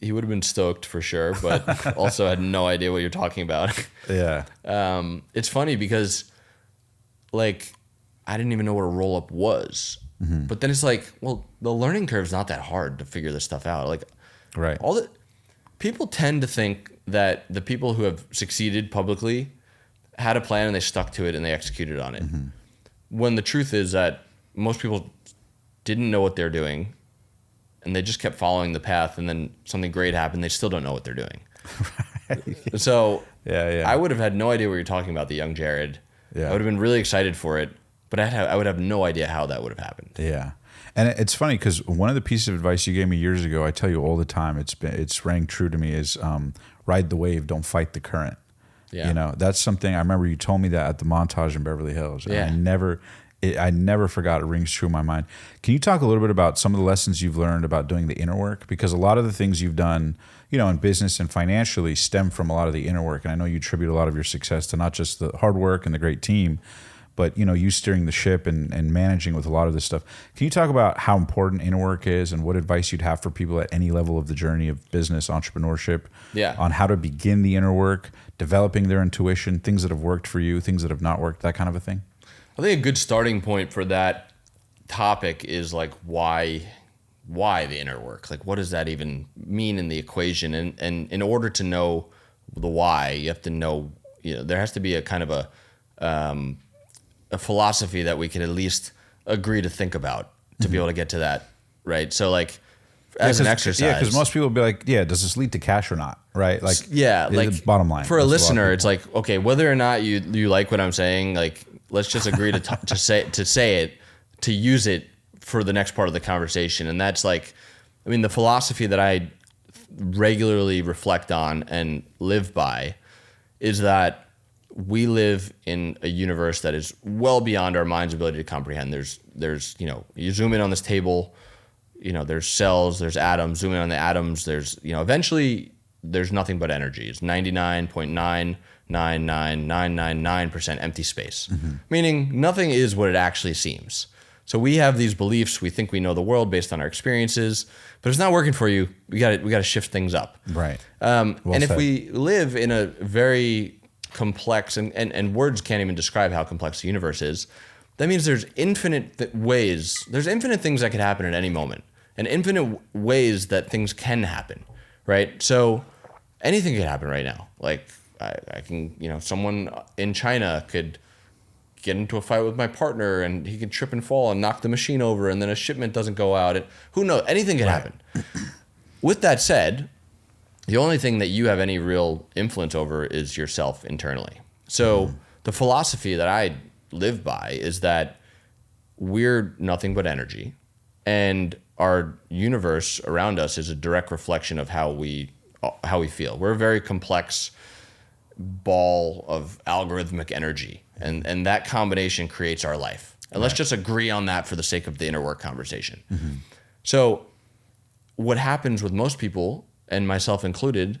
He would have been stoked for sure, but also had no idea what you're talking about. Yeah. It's funny because like I didn't even know what a roll up was. But then it's like, well, the learning curve is not that hard to figure this stuff out. Like, Right. People tend to think that the people who have succeeded publicly had a plan and they stuck to it and they executed on it. When the truth is that most people didn't know what they're doing and they just kept following the path, and then something great happened. They still don't know what they're doing. So Yeah. I would have had no idea what you're talking about, the young Jared. Yeah. I would have been really excited for it, but I would have no idea how that would have happened. Yeah. And it's funny because one of the pieces of advice you gave me years ago, I tell you all the time, it's rang true to me, is ride the wave, don't fight the current. Yeah. That's something I remember you told me that at the Montage in Beverly Hills. Yeah. And I never forgot. It rings true in my mind. Can you talk a little bit about some of the lessons you've learned about doing the inner work? Because a lot of the things you've done, in business and financially stem from a lot of the inner work. And I know you attribute a lot of your success to not just the hard work and the great team, but you steering the ship and managing with a lot of this stuff. Can you talk about how important inner work is and what advice you'd have for people at any level of the journey of business, entrepreneurship, on how to begin the inner work, developing their intuition, things that have worked for you, things that have not worked, that kind of a thing? I think a good starting point for that topic is like why the inner work? Like what does that even mean in the equation? And in order to know the why, you have to know, there has to be a kind of a philosophy that we can at least agree to think about to be able to get to that, right? So like as an exercise. Yeah, because most people will be like, does this lead to cash or not, right? Like, like bottom line. For a listener, it's like, okay, whether or not you like what I'm saying, like let's just agree to say it, to use it for the next part of the conversation. And that's like, the philosophy that I regularly reflect on and live by is that we live in a universe that is well beyond our mind's ability to comprehend. There's you zoom in on this table, there's cells, there's atoms, zoom in on the atoms, there's, eventually there's nothing but energy. It's 99.999999% empty space, meaning nothing is what it actually seems. So we have these beliefs, we think we know the world based on our experiences, but it's not working for you. We got to shift things up. Right. And if we live in a very complex, and words can't even describe how complex the universe is, that means there's infinite things that could happen at any moment, and infinite ways that things can happen, right? So anything could happen right now. Like I can, someone in China could get into a fight with my partner and he can trip and fall and knock the machine over and then a shipment doesn't go out. And who knows? Anything can happen. With that said, the only thing that you have any real influence over is yourself internally. So the philosophy that I live by is that we're nothing but energy, and our universe around us is a direct reflection of how we feel. We're a very complex ball of algorithmic energy, and that combination creates our life. And let's just agree on that for the sake of the inner work conversation. So what happens with most people, and myself included,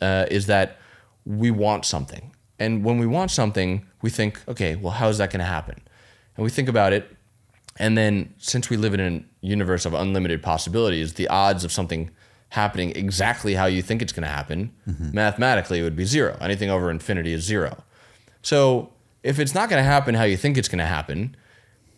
is that we want something. And when we want something, we think, okay, well, how is that going to happen? And we think about it. And then since we live in a universe of unlimited possibilities, the odds of something happening exactly how you think it's going to happen, mathematically, it would be zero. Anything over infinity is zero. So if it's not going to happen how you think it's going to happen,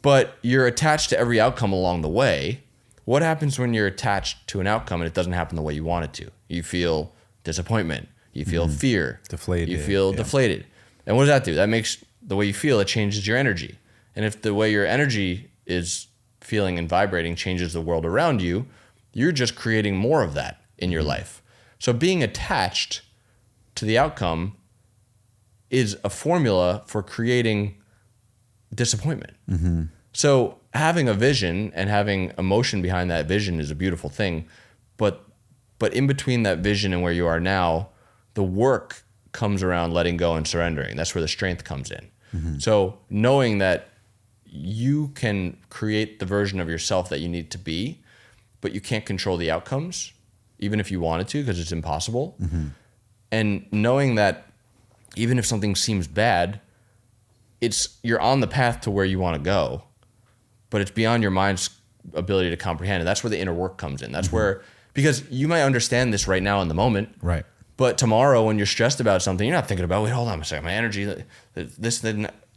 but you're attached to every outcome along the way, what happens when you're attached to an outcome and it doesn't happen the way you want it to? You feel disappointment. You feel fear. Deflated. You feel deflated. And what does that do? That makes the way you feel, it changes your energy. And if the way your energy is feeling and vibrating changes the world around you, you're just creating more of that in your life. So being attached to the outcome is a formula for creating disappointment. So having a vision and having emotion behind that vision is a beautiful thing. But in between that vision and where you are now, the work comes around letting go and surrendering. That's where the strength comes in. So knowing that you can create the version of yourself that you need to be, but you can't control the outcomes, even if you wanted to, because it's impossible. And knowing that even if something seems bad, you're on the path to where you want to go, but it's beyond your mind's ability to comprehend. And that's where the inner work comes in. That's where, because you might understand this right now in the moment, Right. but tomorrow when you're stressed about something, you're not thinking about, wait, hold on a second, my energy,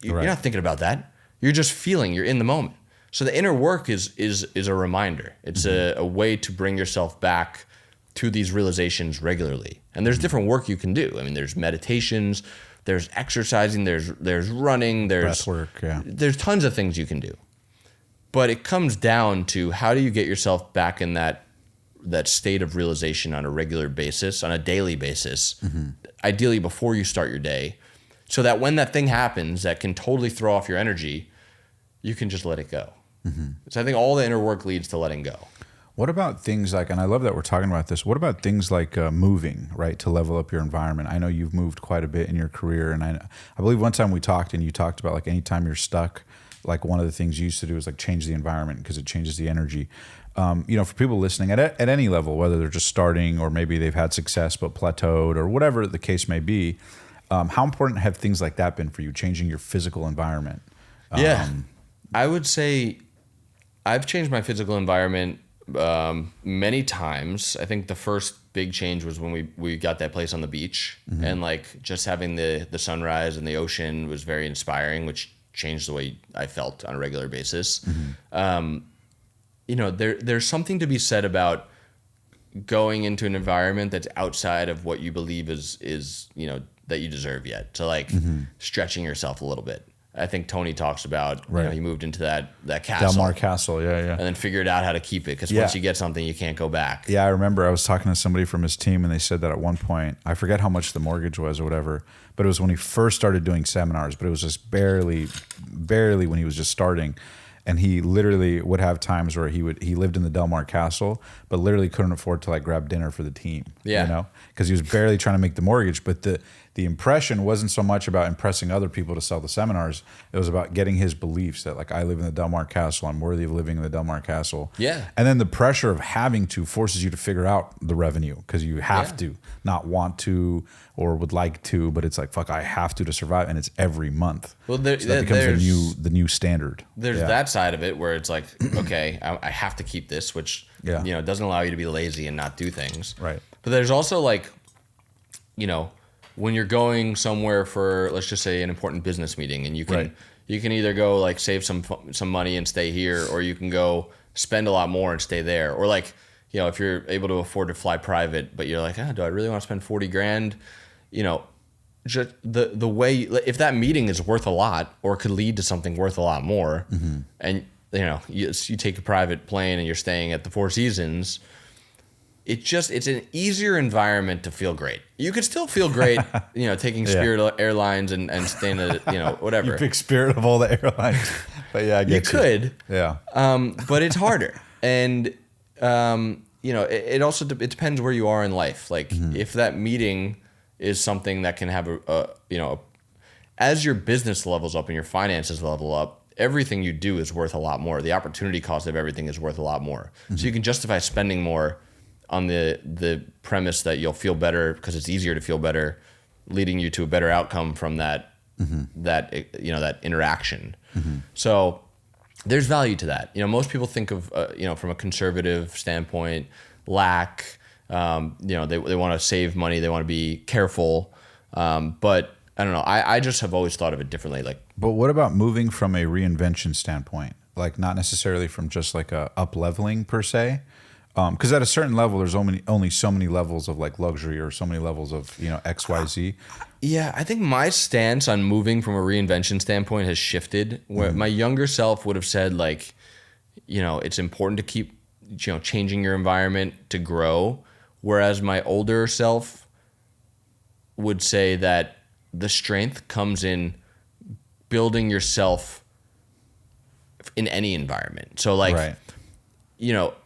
you're not thinking about that. You're just feeling, you're in the moment. So the inner work is a reminder. It's a way to bring yourself back to these realizations regularly. And there's different work you can do. I mean, there's meditations, there's exercising, there's running, there's breath work, there's tons of things you can do. But it comes down to how do you get yourself back in that state of realization on a regular basis, on a daily basis, ideally before you start your day, so that when that thing happens that can totally throw off your energy, you can just let it go. So I think all the inner work leads to letting go. What about things like, and I love that we're talking about this, what about things like moving, right, to level up your environment? I know you've moved quite a bit in your career, and I believe one time we talked and you talked about like anytime you're stuck, like one of the things you used to do is like change the environment because it changes the energy. For people listening at any level, whether they're just starting or maybe they've had success but plateaued or whatever the case may be, how important have things like that been for you, changing your physical environment? I would say I've changed my physical environment many times. I think the first big change was when we got that place on the beach, and like just having the sunrise and the ocean was very inspiring, which changed the way I felt on a regular basis. There's something to be said about going into an environment that's outside of what you believe is that you deserve yet. So like stretching yourself a little bit. I think Tony talks about, he moved into that castle. Del Mar Castle, yeah. And then figured out how to keep it, because once you get something, you can't go back. Yeah, I remember I was talking to somebody from his team, and they said that at one point, I forget how much the mortgage was or whatever, but it was when he first started doing seminars, but it was just barely when he was just starting. And he literally would have times where he lived in the Del Mar Castle, but literally couldn't afford to like grab dinner for the team. Yeah. Because he was barely trying to make the mortgage. But the impression wasn't so much about impressing other people to sell the seminars. It was about getting his beliefs that like, I live in the Del Mar Castle, I'm worthy of living in the Del Mar Castle. Yeah. And then the pressure of having to forces you to figure out the revenue, because you have to, not want to or would like to, but it's like, fuck, I have to survive, and it's every month. Well, so that becomes the new standard. There's that side of it where it's like, okay, I have to keep this, which doesn't allow you to be lazy and not do things. Right. But there's also like, when you're going somewhere for, let's just say, an important business meeting, and you can either go like save some money and stay here, or you can go spend a lot more and stay there, or like, if you're able to afford to fly private, but you're like, do I really want to spend 40 grand? just the way, if that meeting is worth a lot or could lead to something worth a lot more, and you take a private plane and you're staying at the Four Seasons, it's an easier environment to feel great. You could still feel great, taking Spirit Airlines and staying at, whatever. You pick Spirit of all the airlines. But yeah, I get you. You could. Yeah. But it's harder. And, it also, it depends where you are in life. Like if that meeting is something that can have as your business levels up and your finances level up, everything you do is worth a lot more. The opportunity cost of everything is worth a lot more. So you can justify spending more on the premise that you'll feel better because it's easier to feel better, leading you to a better outcome from that interaction. So there's value to that. Most people think of from a conservative standpoint, lack. They want to save money, they want to be careful, but I don't know. I just have always thought of it differently. But what about moving from a reinvention standpoint? Like not necessarily from just like a up leveling per se. Because at a certain level, there's only so many levels of like luxury or so many levels of X, Y, Z. Yeah, I think my stance on moving from a reinvention standpoint has shifted. Where my younger self would have said it's important to keep changing your environment to grow, whereas my older self would say that the strength comes in building yourself in any environment. So right.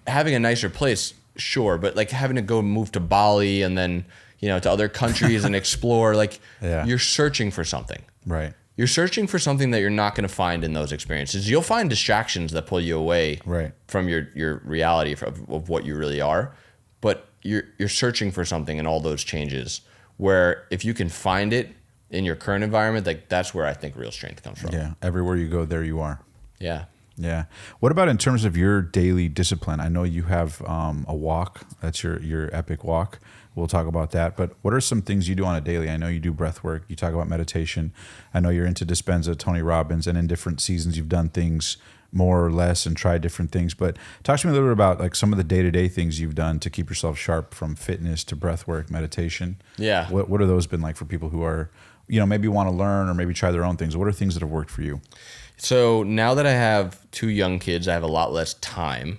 Having a nicer place, sure, but like having to go move to Bali and then, to other countries and explore, you're searching for something. Right. You're searching for something that you're not going to find in those experiences. You'll find distractions that pull you away from your reality of what you really are, but you're searching for something in all those changes where if you can find it in your current environment, that's where I think real strength comes from. Yeah. Everywhere you go, there you are. Yeah. Yeah. What about in terms of your daily discipline? I know you have a walk. That's your epic walk. We'll talk about that. But what are some things you do on a daily? I know you do breath work. You talk about meditation. I know you're into Dispenza, Tony Robbins, and in different seasons you've done things more or less and tried different things. But talk to me a little bit about like some of the day-to-day things you've done to keep yourself sharp, from fitness to breath work, meditation. Yeah. What have those been like for people who are, maybe want to learn or maybe try their own things? What are things that have worked for you? So now that I have 2 young kids, I have a lot less time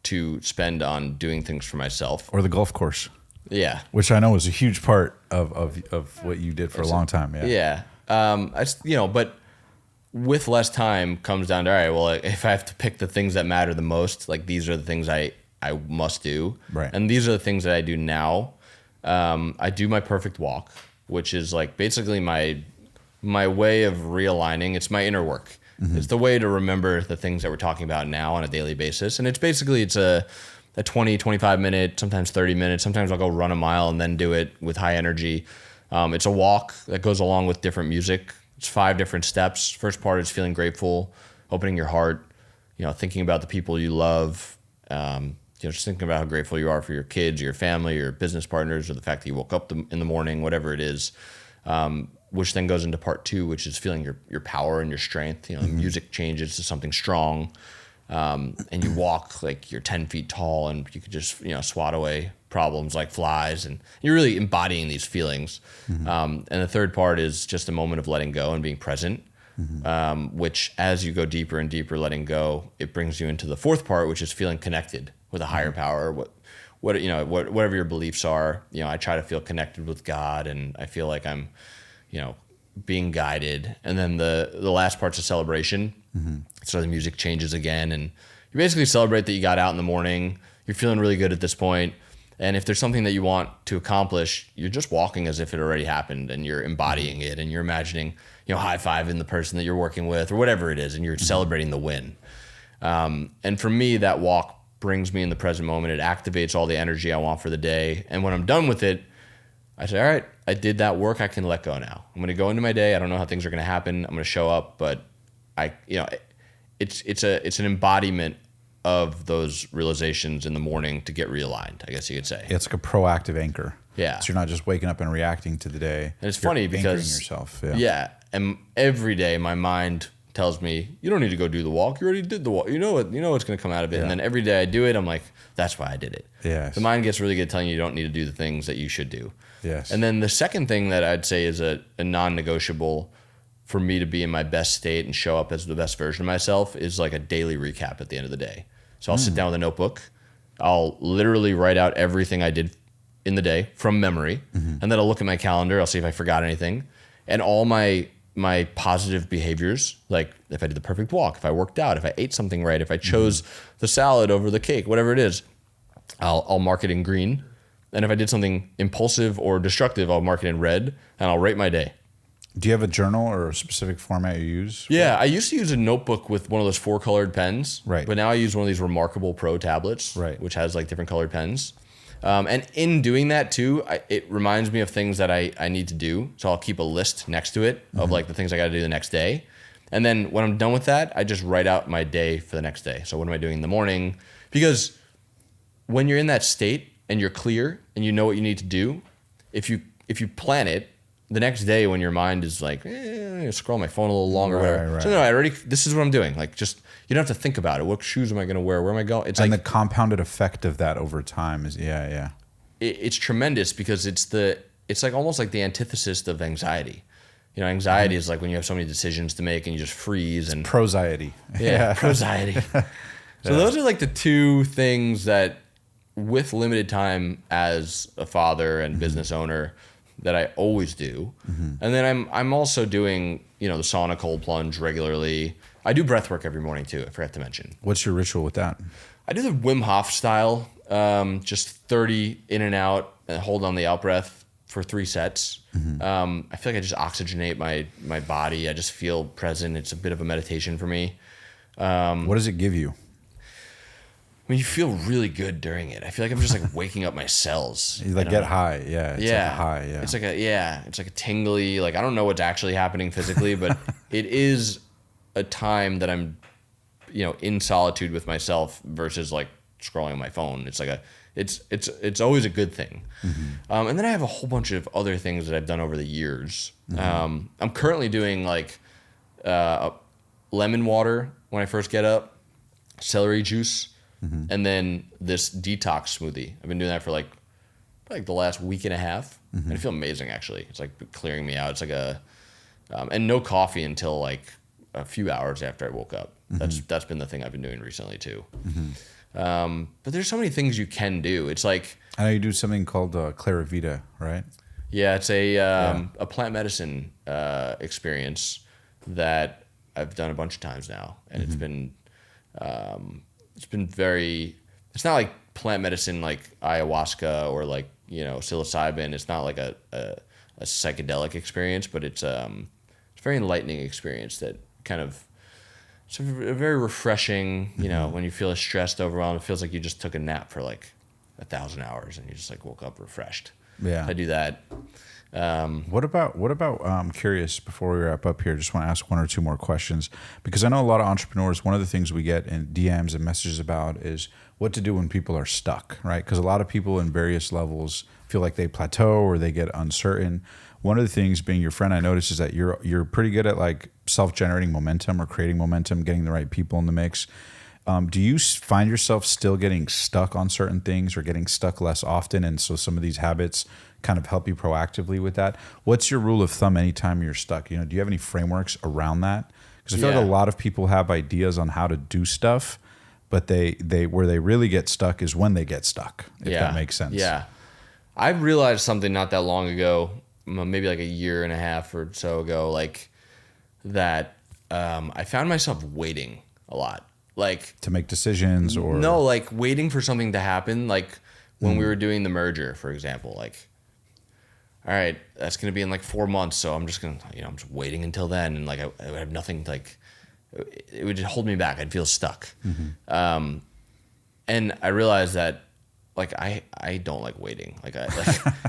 to spend on doing things for myself. Or the golf course. Yeah. Which I know was a huge part of what you did for a long time. Yeah. Yeah. But with less time comes down to, all right, well, if I have to pick the things that matter the most, like these are the things I must do. Right. And these are the things that I do now. I do my perfect walk, which is like basically my way of realigning. It's my inner work. It's the way to remember the things that we're talking about now on a daily basis. And it's a 20, 25 minute, sometimes 30 minutes. Sometimes I'll go run a mile and then do it with high energy. It's a walk that goes along with different music. It's 5 different steps. First part is feeling grateful, opening your heart, thinking about the people you love, just thinking about how grateful you are for your kids, your family, your business partners, or the fact that you woke up in the morning, whatever it is. Which then goes into part 2, which is feeling your power and your strength. The music changes to something strong, and you walk like you're 10 feet tall, and you could just swat away problems like flies, and you're really embodying these feelings. And the third part is just a moment of letting go and being present. Which, as you go deeper and deeper, letting go, it brings you into the fourth part, which is feeling connected with a higher power. Whatever your beliefs are, I try to feel connected with God, and I feel like I'm being guided. And then the last part's a celebration. So the music changes again, and you basically celebrate that you got out in the morning. You're feeling really good at this point. And if there's something that you want to accomplish, you're just walking as if it already happened, and you're embodying it, and you're imagining, high-fiving the person that you're working with or whatever it is, and you're celebrating the win. And for me, that walk brings me in the present moment. It activates all the energy I want for the day. And when I'm done with it, I say, all right, I did that work. I can let go now. I'm going to go into my day. I don't know how things are going to happen. I'm going to show up, but it's an embodiment of those realizations in the morning to get realigned, I guess you could say. It's like a proactive anchor. Yeah. So you're not just waking up and reacting to the day. And it's funny because yourself. Yeah. And every day my mind tells me, you don't need to go do the walk. You already did the walk. You know what's going to come out of it. And then every day I do it, I'm like, that's why I did it. Yes. The mind gets really good at telling you don't need to do the things that you should do. Yes. And then the second thing that I'd say is a non-negotiable for me to be in my best state and show up as the best version of myself is like a daily recap at the end of the day. So I'll sit down with a notebook. I'll literally write out everything I did in the day from memory. And then I'll look at my calendar. I'll see if I forgot anything. And all my positive behaviors, like if I did the perfect walk, if I worked out, if I ate something right, if I chose the salad over the cake, whatever it is, I'll mark it in green. And if I did something impulsive or destructive, I'll mark it in red, and I'll rate my day. Do you have a journal or a specific format you use? Yeah, I used to use a notebook with one of those 4-colored pens. Right. But now I use one of these Remarkable Pro tablets, right, which has like different colored pens. And in doing that too, it reminds me of things that I need to do. So I'll keep a list next to it of like the things I got to do the next day. And then when I'm done with that, I just write out my day for the next day. So what am I doing in the morning? Because when you're in that state and you're clear and you know what you need to do, if you plan it, the next day when your mind is like, scroll my phone a little longer, whatever. Right. So no, this is what I'm doing. Like just, you don't have to think about it. What shoes am I going to wear? Where am I going? It's and like the compounded effect of that over time is, it's tremendous because it's like almost like the antithesis of anxiety. You know, anxiety is like when you have so many decisions to make and you just freeze and proxiety. Yeah, proxiety. So those are like the two things that with limited time as a father and business owner that I always do. And then I'm also doing, the sauna cold plunge regularly. I do breath work every morning too, I forgot to mention. What's your ritual with that? I do the Wim Hof style, just 30 in and out and hold on the out breath for 3 sets. I feel like I just oxygenate my body. I just feel present. It's a bit of a meditation for me. What does it give you? I mean, you feel really good during it. I feel like I'm just like waking up my cells. You like get high, yeah. It's like a high, yeah. It's like a tingly, like I don't know what's actually happening physically, but it is a time that I'm, in solitude with myself versus like scrolling on my phone. It's like it's always a good thing. And then I have a whole bunch of other things that I've done over the years. I'm currently doing like lemon water when I first get up, celery juice. And then this detox smoothie. I've been doing that for like the last week and a half. And I feel amazing, actually. It's like clearing me out. It's like and no coffee until like a few hours after I woke up. That's been the thing I've been doing recently too. But there's so many things you can do. It's like, I know you do something called Claravita, right? Yeah, it's a plant medicine experience that I've done a bunch of times now. And it's been very, it's not like plant medicine like ayahuasca or like, psilocybin. It's not like a psychedelic experience, but it's a very enlightening experience that kind of, it's a very refreshing, when you feel stressed, overwhelmed, it feels like you just took a nap for like 1,000 hours and you just like woke up refreshed. Yeah. I do that. What about I'm curious, before we wrap up here, just want to ask 1 or 2 more questions, because I know a lot of entrepreneurs, one of the things we get in DMs and messages about is what to do when people are stuck, right? Because a lot of people in various levels feel like they plateau or they get uncertain. One of the things, being your friend, I noticed is that you're pretty good at like self-generating momentum or creating momentum, getting the right people in the mix. Do you find yourself still getting stuck on certain things or getting stuck less often? And so some of these habits kind of help you proactively with that. What's your rule of thumb anytime you're stuck? Do you have any frameworks around that? Because I feel like a lot of people have ideas on how to do stuff, but they where they really get stuck is when they get stuck, if that makes sense. Yeah. I realized something not that long ago, maybe like a year and a half or so ago, like that I found myself waiting a lot. Like to make decisions or no, like waiting for something to happen. Like when we were doing the merger, for example, like, all right, that's going to be in like 4 months. So I'm just going to, I'm just waiting until then. And like, I would have nothing, like it would just hold me back. I'd feel stuck. And I realized that like, I don't like waiting. Like I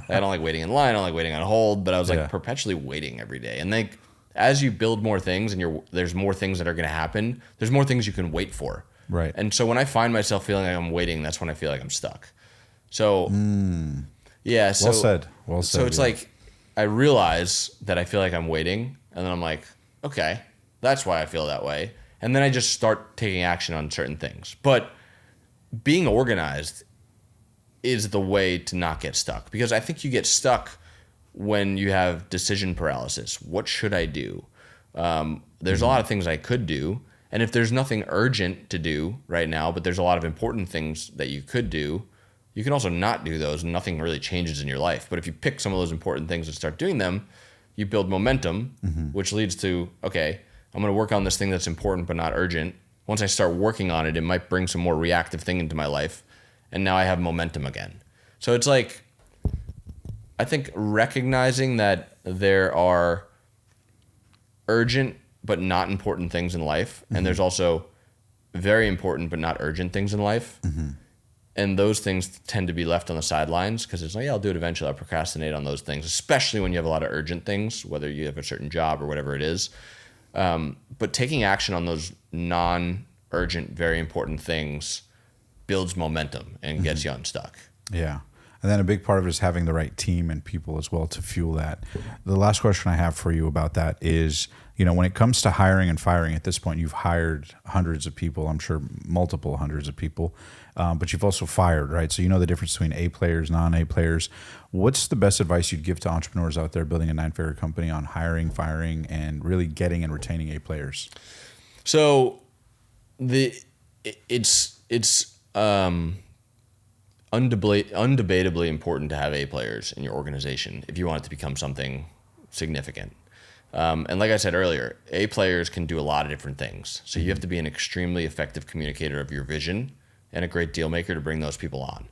don't like waiting in line. I don't like waiting on hold, but I was like perpetually waiting every day. And like, as you build more things and there's more things that are going to happen, there's more things you can wait for. Right. And so when I find myself feeling like I'm waiting, that's when I feel like I'm stuck. So, yeah. So, Well said. So it's like, I realize that I feel like I'm waiting and then I'm like, okay, That's why I feel that way. And then I just start taking action on certain things. But being organized is the way to not get stuck, because I think you get stuck when you have decision paralysis. What should I do? There's a lot of things I could do. And if there's nothing urgent to do right now, but there's a lot of important things that you could do, you can also not do those and nothing really changes in your life. But if you pick some of those important things and start doing them, you build momentum, which leads to, okay, I'm going to work on this thing that's important but not urgent. Once I start working on it, it might bring some more reactive thing into my life. And now I have momentum again. So it's like, I think recognizing that there are urgent but not important things in life, and there's also very important but not urgent things in life, and those things tend to be left on the sidelines because it's like, yeah, I'll do it eventually. I'll procrastinate on those things, especially when you have a lot of urgent things, whether you have a certain job or whatever it is. But taking action on those non-urgent, very important things builds momentum and gets you unstuck. Yeah. And then a big part of it is having the right team and people as well to fuel that. The last question I have for you about that is, when it comes to hiring and firing, at this point, you've hired hundreds of people, I'm sure multiple hundreds of people, but you've also fired, right? So you know the difference between A players, non-A players. What's the best advice you'd give to entrepreneurs out there building a 9-figure company on hiring, firing, and really getting and retaining A players? So it's undebatably important to have A players in your organization if you want it to become something significant. And like I said earlier, A players can do a lot of different things. So you have to be an extremely effective communicator of your vision and a great deal maker to bring those people on.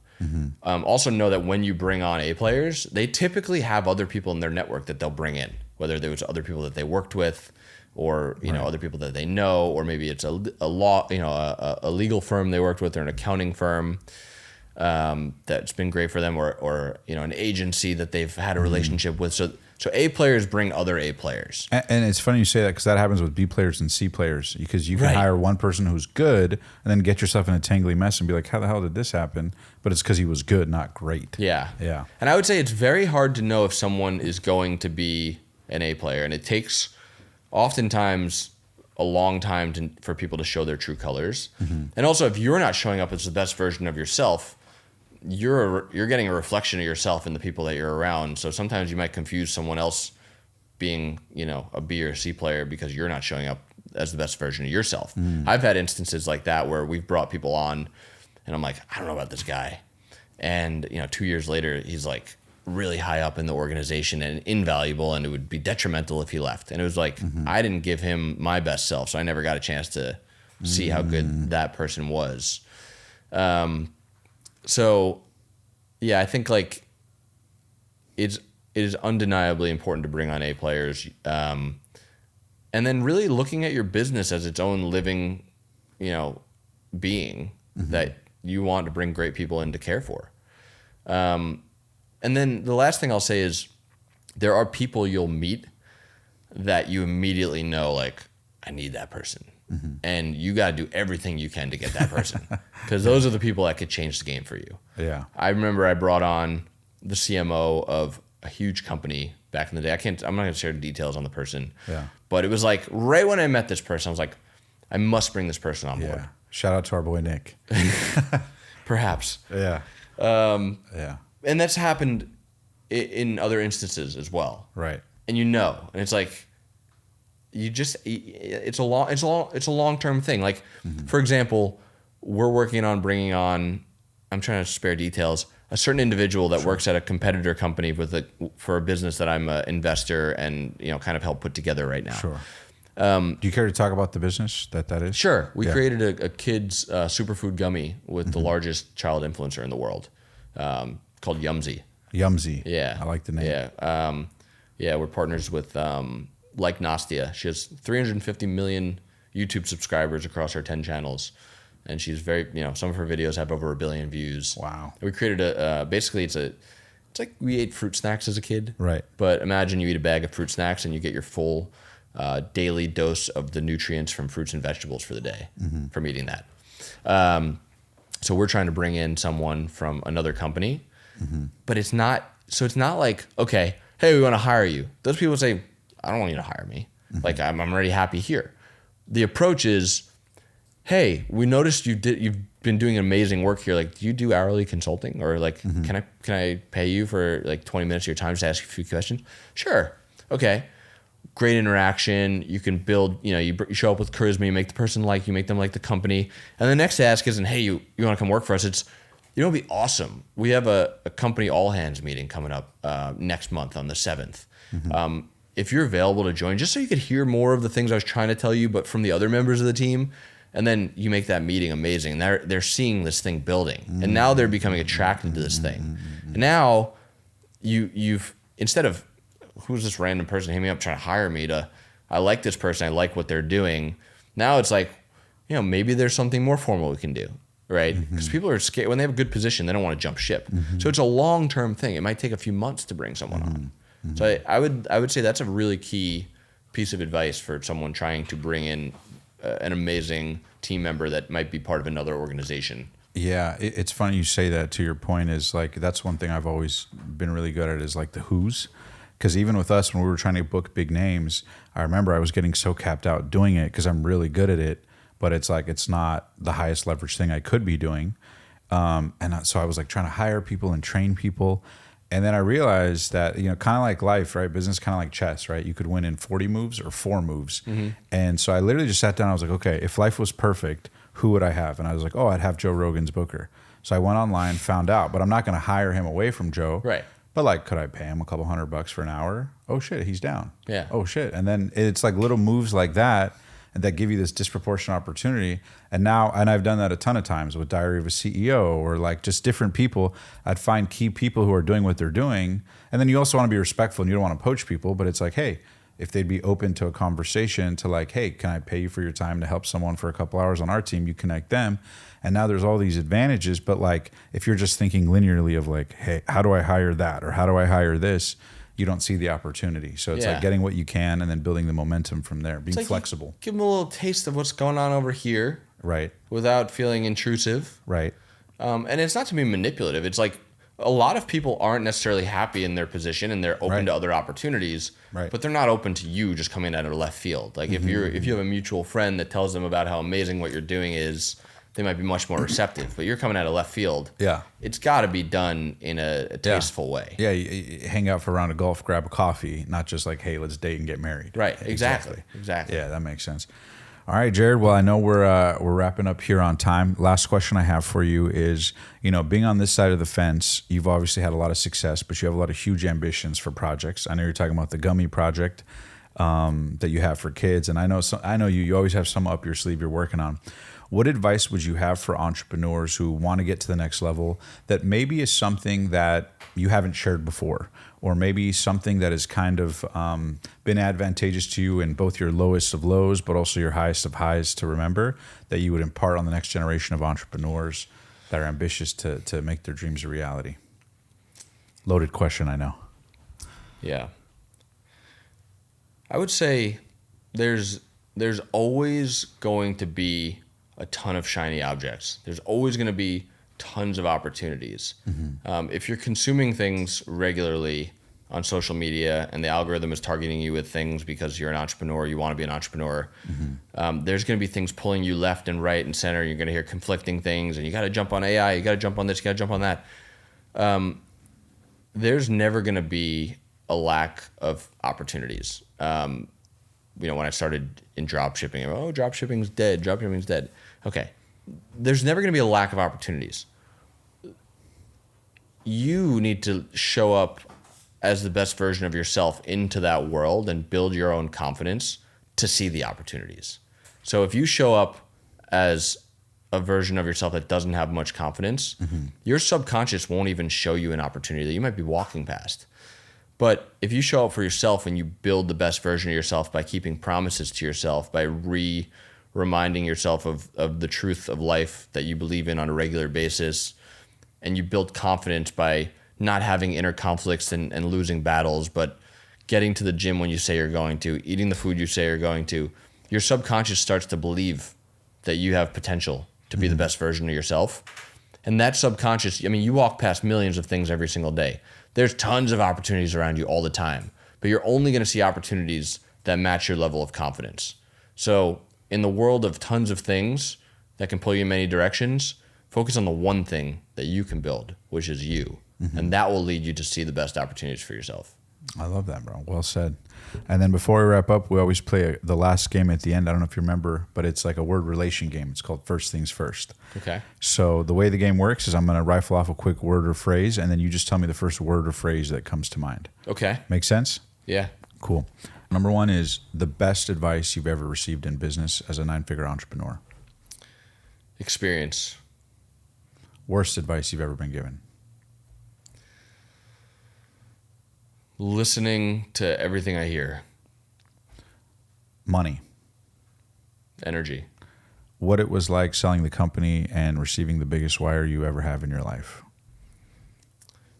Also know that when you bring on A players, they typically have other people in their network that they'll bring in, whether there was other people that they worked with, or other people that they know, or maybe it's a legal firm they worked with, or an accounting firm that's been great for them, or an agency that they've had a relationship with. So A players bring other A players. And it's funny you say that, because that happens with B players and C players, because you can hire one person who's good and then get yourself in a tangly mess and be like, how the hell did this happen? But it's because he was good, not great. Yeah. Yeah. And I would say it's very hard to know if someone is going to be an A player, and it takes oftentimes a long time for people to show their true colors. And also, if you're not showing up as the best version of yourself, you're getting a reflection of yourself in the people that you're around. So sometimes you might confuse someone else being, a B or C player because you're not showing up as the best version of yourself. I've had instances like that where we've brought people on and I'm like, I don't know about this guy. And, 2 years later, he's like really high up in the organization and invaluable, and it would be detrimental if he left. And it was like, I didn't give him my best self, so I never got a chance to see how good that person was. So, yeah, I think like it is undeniably important to bring on A players, and then really looking at your business as its own living, being that you want to bring great people in to care for. And then the last thing I'll say is there are people you'll meet that you immediately know, like, I need that person. And you got to do everything you can to get that person, because those are the people that could change the game for you. Yeah. I remember I brought on the CMO of a huge company back in the day. I'm not going to share the details on the person. Yeah. But it was like right when I met this person, I was like, I must bring this person on board. Yeah. Shout out to our boy Nick. Perhaps. Yeah. Yeah. And that's happened in other instances as well. Right. And and it's like, it's a long-term thing. Like, for example, we're working on bringing on, I'm trying to spare details, a certain individual that works at a competitor company for a business that I'm an investor and, kind of help put together right now. Sure. Do you care to talk about the business that is? Sure. We created a kid's superfood gummy with the largest child influencer in the world, called Yumzy. Yumzy. Yeah. I like the name. Yeah. We're partners with, like Nastia. She has 350 million YouTube subscribers across her 10 channels. And she's very, some of her videos have over 1 billion views. Wow. We created basically it's like we ate fruit snacks as a kid. Right. But imagine you eat a bag of fruit snacks and you get your full daily dose of the nutrients from fruits and vegetables for the day from eating that. So we're trying to bring in someone from another company, but it's not like, okay, hey, we want to hire you. Those people say, I don't want you to hire me. Like I'm already happy here. the approach is, hey, we noticed you've been doing amazing work here. Like, do you do hourly consulting, or like, can I pay you for like 20 minutes of your time just to ask you a few questions? Sure. Okay. Great interaction. You can build, you show up with charisma, you make the person like you, make them like the company. And the next ask isn't, hey, you want to come work for us? It's, it'd be awesome. We have a company all hands meeting coming up next month on the 7th. If you're available to join, just so you could hear more of the things I was trying to tell you, but from the other members of the team, and then you make that meeting amazing. They're seeing this thing building, and now they're becoming attracted to this thing. And now you've, instead of, who's this random person hitting me up trying to hire me to, I like this person, I like what they're doing. Now it's like, maybe there's something more formal we can do, right? Because people are scared. When they have a good position, they don't want to jump ship. So it's a long-term thing. It might take a few months to bring someone on. So I would say that's a really key piece of advice for someone trying to bring in an amazing team member that might be part of another organization. Yeah, it's funny you say that. To your point, is like, that's one thing I've always been really good at, is like the who's. Because even with us, when we were trying to book big names, I remember I was getting so capped out doing it because I'm really good at it, but it's like, it's not the highest leverage thing I could be doing. So I was like trying to hire people and train people. And then I realized that, kind of like life, right? Business kind of like chess, right? You could win in 40 moves or 4 moves. And so I literally just sat down. I was like, okay, if life was perfect, who would I have? And I was like, oh, I'd have Joe Rogan's booker. So I went online, found out, but I'm not going to hire him away from Joe. Right. But like, could I pay him a couple $100 for an hour? Oh shit, he's down. Yeah. Oh shit. And then it's like little moves like that, and that give you this disproportionate opportunity. And I've done that a ton of times with Diary of a CEO, or like just different people. I'd find key people who are doing what they're doing. And then you also want to be respectful, and you don't want to poach people, but it's like, hey, if they'd be open to a conversation to like, hey, can I pay you for your time to help someone for a couple hours on our team? You connect them. And now there's all these advantages, but like, if you're just thinking linearly of like, hey, how do I hire that? Or how do I hire this? You don't see the opportunity. So it's like getting what you can and then building the momentum from there, being like flexible. Give them a little taste of what's going on over here. Right. Without feeling intrusive. Right. And it's not to be manipulative. It's like, a lot of people aren't necessarily happy in their position, and they're open to other opportunities, but they're not open to you just coming out of left field. Like if you have a mutual friend that tells them about how amazing what you're doing is, they might be much more receptive. But you're coming out of left field. Yeah, it's got to be done in a tasteful way. Yeah, you hang out for a round of golf, grab a coffee, not just like, hey, let's date and get married. Right. Exactly. Yeah, that makes sense. All right, Jared. Well, I know we're wrapping up here on time. Last question I have for you is, being on this side of the fence, you've obviously had a lot of success, but you have a lot of huge ambitions for projects. I know you're talking about the gummy project that you have for kids, and I know you always have some up your sleeve you're working on. What advice would you have for entrepreneurs who want to get to the next level that maybe is something that you haven't shared before, or maybe something that has kind of been advantageous to you in both your lowest of lows, but also your highest of highs to remember, that you would impart on the next generation of entrepreneurs that are ambitious to make their dreams a reality? Loaded question, I know. Yeah. I would say there's always going to be a ton of shiny objects. There's always going to be tons of opportunities. If you're consuming things regularly on social media and the algorithm is targeting you with things because you're an entrepreneur, you want to be an entrepreneur, there's going to be things pulling you left and right and center. You're going to hear conflicting things, and you got to jump on AI, you got to jump on this, you got to jump on that. There's never going to be a lack of opportunities. When I started in dropshipping, dropshipping's dead. Okay. There's never going to be a lack of opportunities. You need to show up as the best version of yourself into that world and build your own confidence to see the opportunities. So if you show up as a version of yourself that doesn't have much confidence, your subconscious won't even show you an opportunity that you might be walking past. But if you show up for yourself and you build the best version of yourself by keeping promises to yourself, by reminding yourself of the truth of life that you believe in on a regular basis, and you build confidence by not having inner conflicts and losing battles, but getting to the gym when you say you're going to, eating the food you say you're going to, your subconscious starts to believe that you have potential to be the best version of yourself. And that subconscious, you walk past millions of things every single day. There's tons of opportunities around you all the time, but you're only going to see opportunities that match your level of confidence. So in the world of tons of things that can pull you in many directions, focus on the one thing that you can build, which is you. And that will lead you to see the best opportunities for yourself. I love that, bro. Well said. And then before we wrap up, we always play the last game at the end. I don't know if you remember, but it's like a word relation game. It's called First Things First. Okay. So the way the game works is I'm going to rifle off a quick word or phrase, and then you just tell me the first word or phrase that comes to mind. Okay. Make sense? Yeah. Cool. Number one is the best advice you've ever received in business as a 9-figure entrepreneur. Experience. Worst advice you've ever been given. Listening to everything I hear. Money. Energy. What it was like selling the company and receiving the biggest wire you ever have in your life.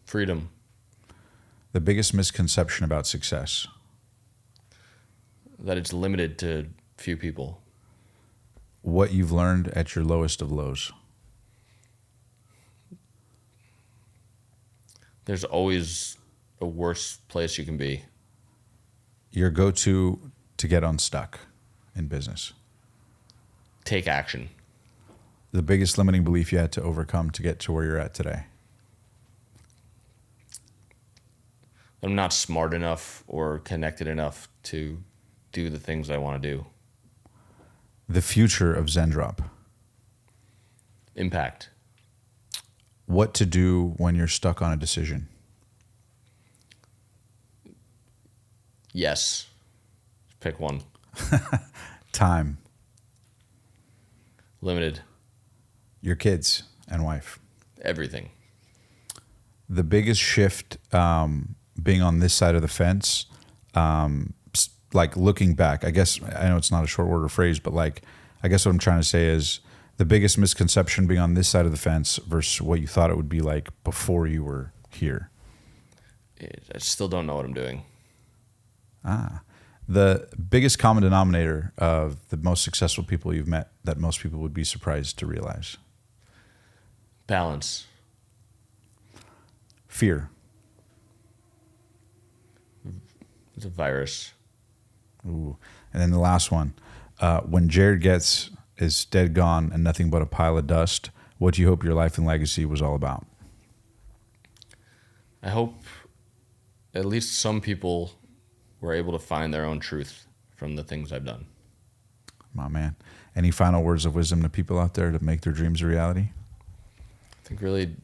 Freedom. The biggest misconception about success. That it's limited to few people. What you've learned at your lowest of lows. There's always a worse place you can be. Your go-to to get unstuck in business. Take action. The biggest limiting belief you had to overcome to get to where you're at today. I'm not smart enough or connected enough to do the things I want to do. The future of Zendrop. Impact. What to do when you're stuck on a decision. Yes. Pick one. Time. Limited. Your kids and wife. Everything. The biggest shift being on this side of the fence, like looking back, I guess, I know it's not a short word or phrase, but like, I guess what I'm trying to say is the biggest misconception being on this side of the fence versus what you thought it would be like before you were here. I still don't know what I'm doing. The biggest common denominator of the most successful people you've met that most people would be surprised to realize. Balance. Fear. It's a virus. Ooh. And then the last one, when Jared Goetz is dead gone and nothing but a pile of dust, what do you hope your life and legacy was all about? I hope at least some people were able to find their own truth from the things I've done. My man. Any final words of wisdom to people out there to make their dreams a reality? I think really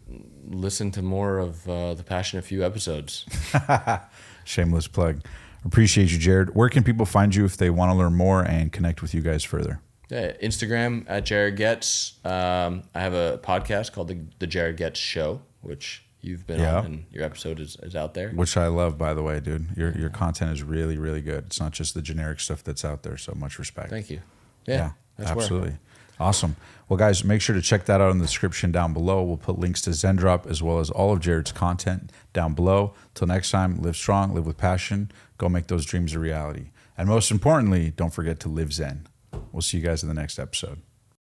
listen to more of the Passionate Few episodes. Shameless plug. Appreciate you, Jared. Where can people find you if they want to learn more and connect with you guys further? Yeah, Instagram at Jared Goetz. I have a podcast called the Jared Goetz Show, which you've been on, and your episode is out there. Which I love, by the way, dude. Your content is really, really good. It's not just the generic stuff that's out there, so much respect. Thank you. Yeah, absolutely. Awesome. Well, guys, make sure to check that out in the description down below. We'll put links to Zendrop as well as all of Jared's content down below. Till next time, live strong, live with passion, go make those dreams a reality. And most importantly, don't forget to live Zen. We'll see you guys in the next episode.